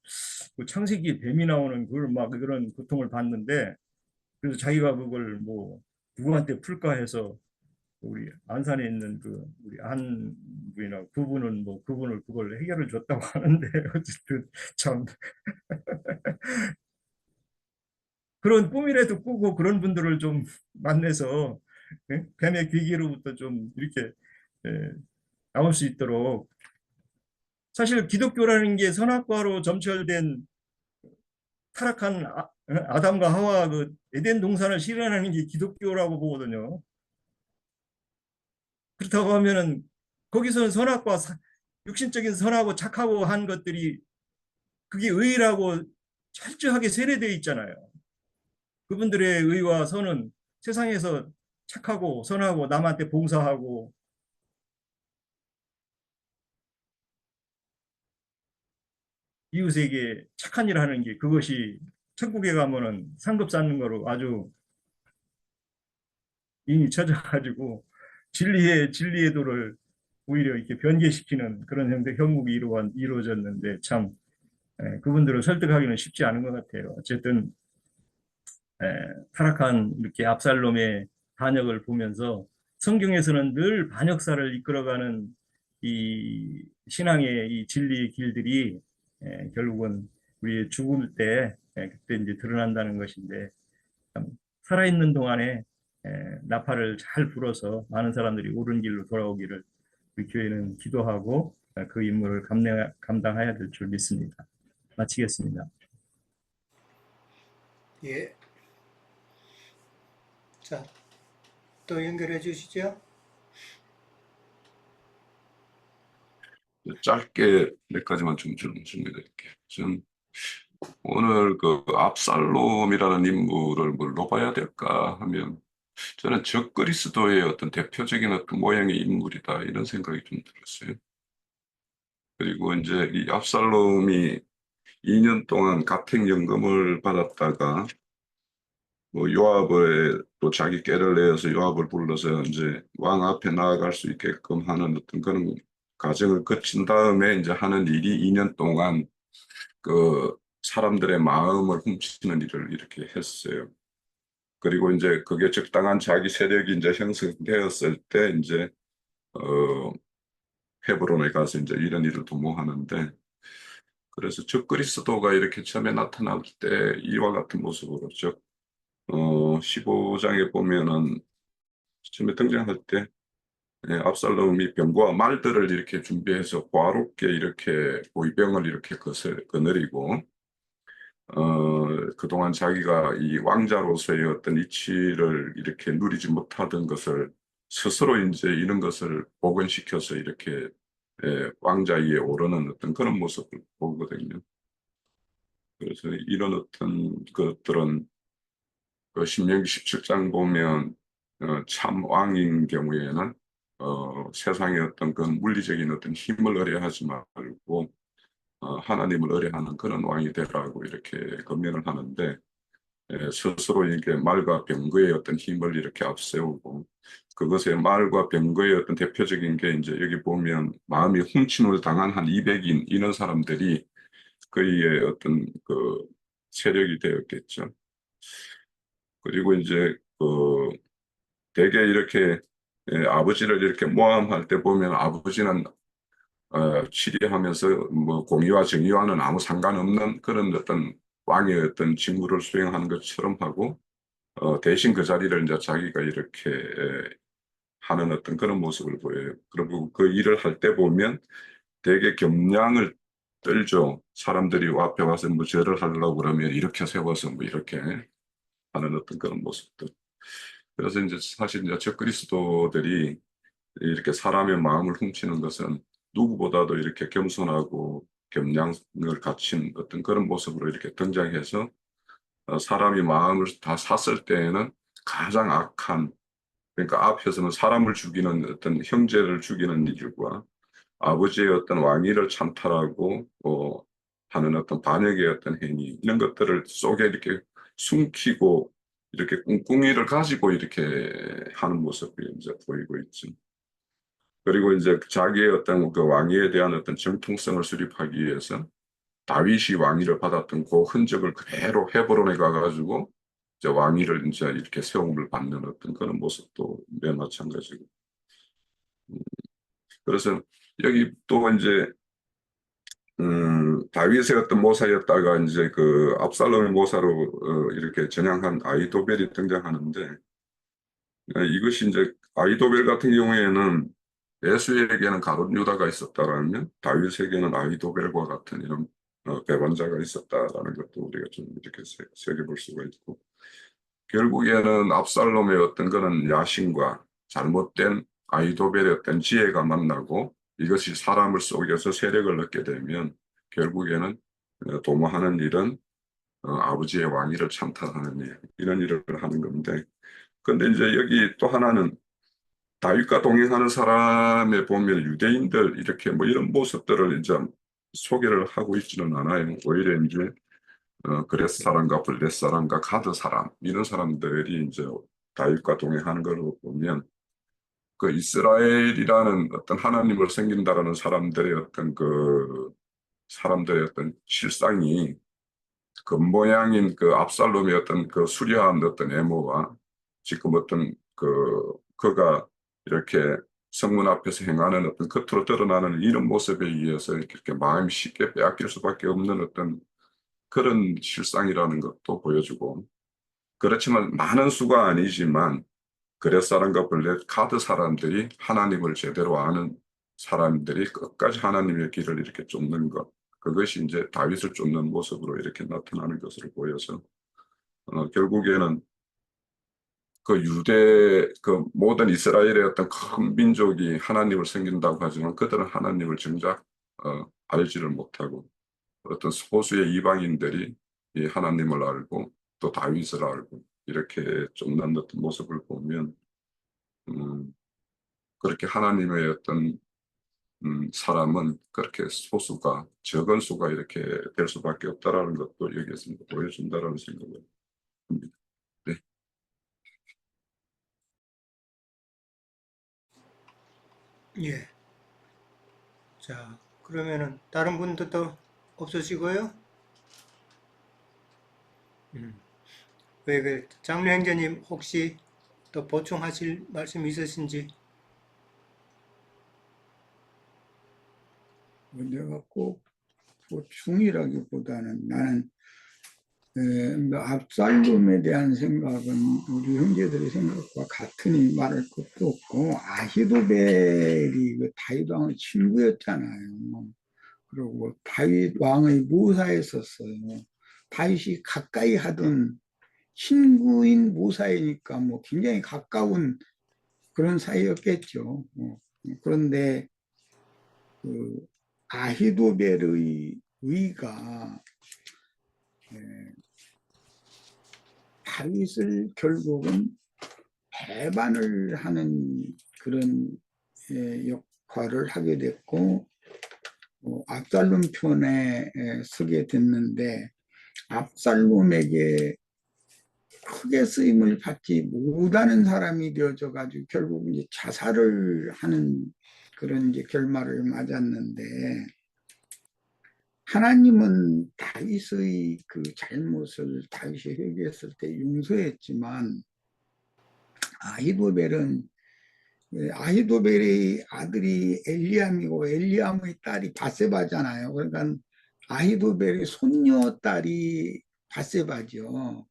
그 창세기에 뱀이 나오는 그걸 막 그런 고통을 받는데, 그래서 자기가 그걸 뭐 누구한테 풀까 해서 우리 안산에 있는 그 우리 한 분이나 그분은 뭐 그분을 그걸 해결을 줬다고 하는데, 어쨌든 참 그런 꿈이라도 꾸고 그런 분들을 좀 만나서 뱀의 귀기로부터 좀 이렇게 예, 나올 수 있도록, 사실 기독교라는 게 선악과로 점철된 타락한 아담과 하와 그 에덴 동산을 실현하는 게 기독교라고 보거든요. 그렇다고 하면은 거기서는 육신적인 선하고 착하고 한 것들이 그게 의라고 철저하게 세례되어 있잖아요. 그분들의 의와 선은 세상에서 착하고 선하고 남한테 봉사하고 이웃에게 착한 일 하는 게, 그것이 천국에 가면은 상급 쌓는 거로 아주 인이 쳐져가지고 진리의 도를 오히려 이렇게 변개시키는 그런 형국이 이루어졌는데, 참 그분들을 설득하기는 쉽지 않은 것 같아요. 어쨌든 타락한 이렇게 압살롬의 반역을 보면서 성경에서는 늘 반역사를 이끌어가는 이 신앙의 이 진리의 길들이 결국은 우리의 죽을 때 그때 이제 드러난다는 것인데, 참 살아있는 동안에 나팔을 잘 불어서 많은 사람들이 옳은 길로 돌아오기를 우리 교회는 기도하고 그 임무를 감당해야 될 줄 믿습니다. 마치겠습니다. 예. 자, 또 연결해 주시죠. 짧게 몇 가지만 좀 준비드릴게요. 전 오늘 그 압살롬이라는 인물을 뭘로 봐야 될까 하면, 저는 적그리스도의 어떤 대표적인 어떤 모양의 인물이다 이런 생각이 좀 들었어요. 그리고 이제 이 압살롬이 2년 동안 가택연금을 받았다가 뭐 요압을 또 자기 꾀를 내어서 요압을 불러서 이제 왕 앞에 나아갈 수 있게끔 하는 어떤 그런 과정을 거친 다음에 이제 하는 일이 2년 동안 그 사람들의 마음을 훔치는 일을 이렇게 했어요. 그리고 이제 그게 적당한 자기 세력이 이제 형성되었을 때 이제 헤브론에 가서 이제 이런 일을 도모하는데, 그래서 적그리스도가 이렇게 처음에 나타날 때 이와 같은 모습으로 15장에 보면은 처음에 등장할 때 압살롬이 병과 말들을 이렇게 준비해서 과롭게 이렇게 보이병을 이렇게 거느리고 그동안 자기가 이 왕자로서의 어떤 이치를 이렇게 누리지 못하던 것을 스스로 이제 이런 것을 복원시켜서 이렇게 왕자 위에 오르는 어떤 그런 모습을 보거든요. 그래서 이런 어떤 것들은 그 신명기 17장 보면 참 왕인 경우에는 세상의 어떤 그 물리적인 어떤 힘을 의뢰하지 말고 하나님을 의뢰하는 그런 왕이 되라고 이렇게 권면을 하는데 스스로 이렇게 말과 병거의 어떤 힘을 이렇게 앞세우고 그것의 말과 병거의 어떤 대표적인 게 이제 여기 보면 마음이 훔침을 당한 한 200인 이런 사람들이 그의 어떤 그 세력이 되었겠죠. 그리고 이제 그 대개 이렇게 아버지를 이렇게 모함할 때 보면 아버지는 치리하면서 뭐 공의와 정의와는 아무 상관없는 그런 어떤 왕의 어떤 직무를 수행하는 것처럼 하고 대신 그 자리를 이제 자기가 이렇게 하는 어떤 그런 모습을 보여요. 그리고 그 일을 할 때 보면 되게 겸양을 떨죠. 사람들이 앞에 와서 뭐 절을 하려고 그러면 이렇게 세워서 뭐 이렇게 하는 어떤 그런 모습들. 그래서 이제 사실 이제 저 그리스도들이 이렇게 사람의 마음을 훔치는 것은 누구보다도 이렇게 겸손하고 겸양을 갖춘 어떤 그런 모습으로 이렇게 등장해서 사람이 마음을 다 샀을 때에는 가장 악한 그러니까 앞에서는 사람을 죽이는 어떤 형제를 죽이는 일과 아버지의 어떤 왕위를 찬탈하고 하는 어떤 반역의 어떤 행위 이런 것들을 속에 이렇게 숨기고 이렇게 꿍꿍이를 가지고 이렇게 하는 모습이 이제 보이고 있죠. 그리고 이제 자기의 어떤 그 왕위에 대한 어떤 정통성을 수립하기 위해서 다윗이 왕위를 받았던 그 흔적을 그대로 헤브론에 가가지고 이제 왕위를 이제 이렇게 세움을 받는 어떤 그런 모습도 매 마찬가지고. 그래서 여기 또 이제 다윗의 어떤 모사였다가 이제 그 압살롬의 모사로 이렇게 전향한 아히도벨이 등장하는데 이것이 이제 아히도벨 같은 경우에는 예수에게는 가룟 유다가 있었다라면 다윗에게는 아히도벨과 같은 이런 배반자가 있었다라는 것도 우리가 좀 이렇게 새겨볼 수가 있고 결국에는 압살롬의 어떤 그런 야심과 잘못된 아히도벨의 어떤 지혜가 만나고 이것이 사람을 속여서 세력을 얻게 되면 결국에는 도모하는 일은 아버지의 왕위를 찬탈하는 일, 이런 일을 하는 건데 근데 이제 여기 또 하나는 다윗과 동행하는 사람에 보면 유대인들 이렇게 뭐 이런 모습들을 이제 소개를 하고 있지는 않아요. 오히려 이제 그렛 사람과 블렛 사람과 가드 사람 이런 사람들이 이제 다윗과 동행하는 걸 보면 그 이스라엘이라는 어떤 하나님을 섬긴다라는 사람들의 어떤 그 사람들의 어떤 실상이 겉모양인 그 압살롬의 어떤 그 수려한 어떤 외모와 지금 어떤 그가 이렇게 성문 앞에서 행하는 어떤 겉으로 드러나는 이런 모습에 의해서 이렇게 마음이 쉽게 빼앗길 수밖에 없는 어떤 그런 실상이라는 것도 보여주고 그렇지만 많은 수가 아니지만 그렛 사람과 블렛 가드 사람들이 하나님을 제대로 아는 사람들이 끝까지 하나님의 길을 이렇게 쫓는 것 그것이 이제 다윗을 쫓는 모습으로 이렇게 나타나는 것으로 보여서 결국에는 그 유대 그 모든 이스라엘의 어떤 큰 민족이 하나님을 섬긴다고 하지만 그들은 하나님을 정작 알지를 못하고 어떤 소수의 이방인들이 이 하나님을 알고 또 다윗을 알고 이렇게 쫓는 어떤 모습을 보면 그렇게 하나님의 어떤 사람은 그렇게 소수가 적은 수가 이렇게 될 수밖에 없다라는 것도 여기에서 보여준다라는 생각을 합니다. 네. 예. 자, 그러면은 다른 분들도 없으시고요. 왜 장로 형제님 혹시 또 보충하실 말씀 있으신지? 내가 꼭 보충이라기보다는 나는 뭐 압살롬에 대한 생각은 우리 형제들의 생각과 같으니 말할 것도 없고 아히도벨이 그 다윗 왕의 친구였잖아요. 그리고 다윗 왕의 모사였었어요. 다윗이 가까이 하던 친구인 모사이니까 뭐 굉장히 가까운 그런 사이였겠죠. 그런데 그 아히도벨의 의가 다윗을 결국은 배반을 하는 그런 역할을 하게 됐고 압살롬 편에 서게 됐는데 압살롬에게 크게 쓰임을 받지 못하는 사람이 되어져 가지고 결국 이제 자살을 하는 그런 이제 결말을 맞았는데 하나님은 다윗의 그 잘못을 다윗이 회개했을 때 용서했지만 아히도벨의 아들이 엘리암이고 엘리암의 딸이 바세바잖아요. 그러니까 아히도벨의 손녀 딸이 바세바죠.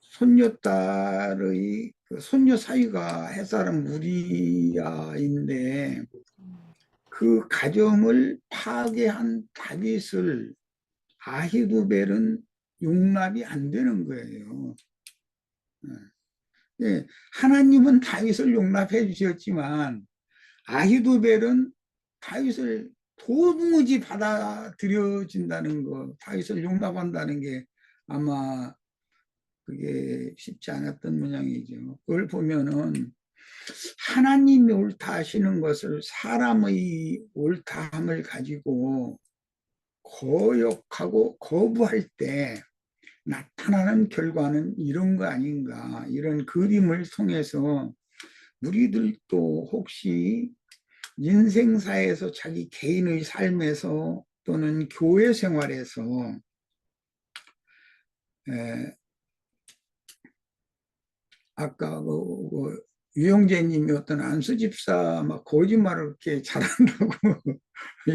손녀딸의 손녀 사위가 햇사람 우리아인데 그 가정을 파괴한 다윗을 아히도벨은 용납이 안 되는 거예요. 하나님은 다윗을 용납해 주셨지만 아히도벨은 다윗을 도무지 받아들여진다는 거, 다윗을 용납한다는 게 아마 그게 쉽지 않았던 모양이죠. 그걸 보면은 하나님이 옳다 하시는 것을 사람의 옳다함을 가지고 거역하고 거부할 때 나타나는 결과는 이런 거 아닌가, 이런 그림을 통해서 우리들도 혹시 인생사에서 자기 개인의 삶에서 또는 교회 생활에서 아까 유영재님이 어떤 안수집사 막 거짓말을 이렇게 잘한다고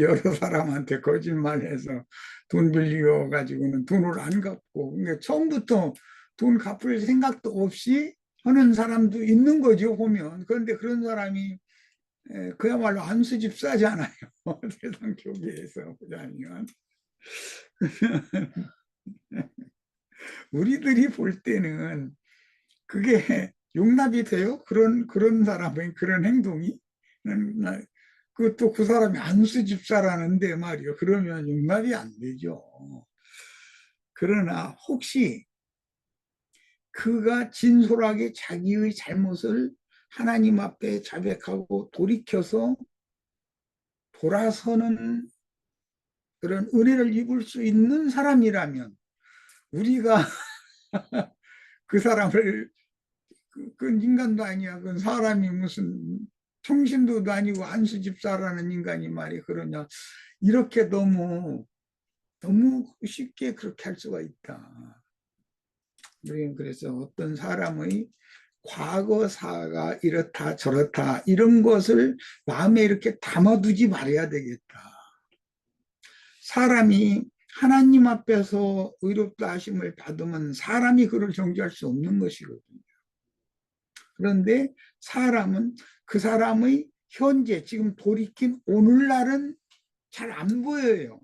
여러 사람한테 거짓말해서 돈 빌려 가지고는 돈을 안 갚고 그러니까 처음부터 돈 갚을 생각도 없이 하는 사람도 있는 거죠 보면. 그런데 그런 사람이 그야말로 안수집사잖아요. 세상 교계에서 보자면 우리들이 볼 때는 그게 용납이 돼요? 그런 사람의 그런 행동이? 그것도 그 사람이 안수집사라는데 말이요. 그러면 용납이 안 되죠. 그러나 혹시 그가 진솔하게 자기의 잘못을 하나님 앞에 자백하고 돌이켜서 돌아서는 그런 은혜를 입을 수 있는 사람이라면 우리가 그 사람을 그건 인간도 아니야. 그건 사람이 무슨 청신도도 아니고 안수집사라는 인간이 말이 그러냐. 이렇게 너무 쉽게 그렇게 할 수가 있다. 우리는 그래서 어떤 사람의 과거사가 이렇다 저렇다 이런 것을 마음에 이렇게 담아두지 말아야 되겠다. 사람이 하나님 앞에서 의롭다 하심을 받으면 사람이 그를 정죄할 수 없는 것이거든요. 그런데 사람은 그 사람의 현재 지금 돌이킨 오늘날은 잘 안 보여요.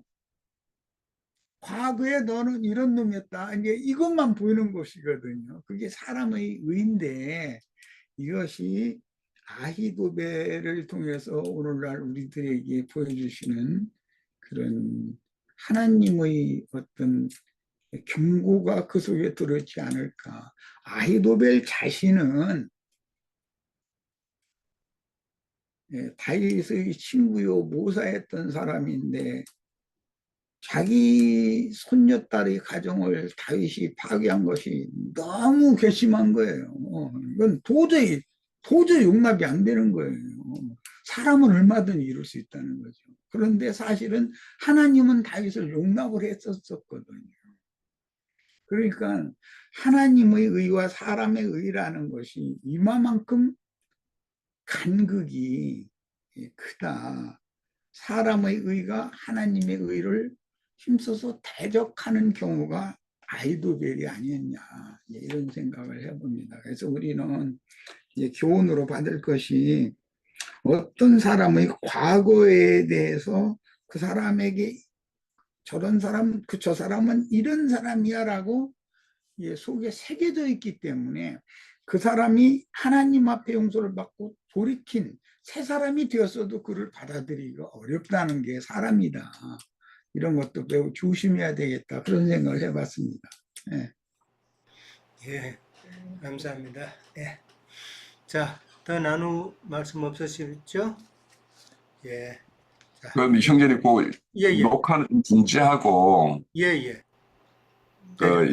과거에 너는 이런 놈이었다. 이제 이것만 보이는 것이거든요. 그게 사람의 의인데 이것이 아히도벨을 통해서 오늘날 우리들에게 보여주시는 그런 하나님의 어떤 경고가 그 속에 들어있지 않을까. 아히도벨 자신은 다윗의 친구요 모사했던 사람인데 자기 손녀딸의 가정을 다윗이 파괴한 것이 너무 괘씸한 거예요. 이건 도저히 용납이 안 되는 거예요. 사람은 얼마든지 이룰 수 있다는 거죠. 그런데 사실은 하나님은 다윗을 용납을 했었거든요. 그러니까 하나님의 의와 사람의 의라는 것이 이만큼 간극이 크다. 사람의 의가 하나님의 의를 힘써서 대적하는 경우가 아히도벨이 아니었냐 이런 생각을 해봅니다. 그래서 우리는 이제 교훈으로 받을 것이 어떤 사람의 과거에 대해서 그 사람에게 저런 사람, 저 사람은 이런 사람이야 라고 속에 새겨져 있기 때문에 그 사람이 하나님 앞에 용서를 받고 돌이킨 새 사람이 되었어도 그를 받아들이기가 어렵다는 게 사람이다. 이런 것도 매우 조심해야 되겠다. 그런 생각을 해봤습니다. 예. 예, 감사합니다. 예. 자, 더 나눌 말씀 없으시죠? 예. 자, 그럼 형제님 그 예, 예, 녹화는 중지하고 예, 예. 그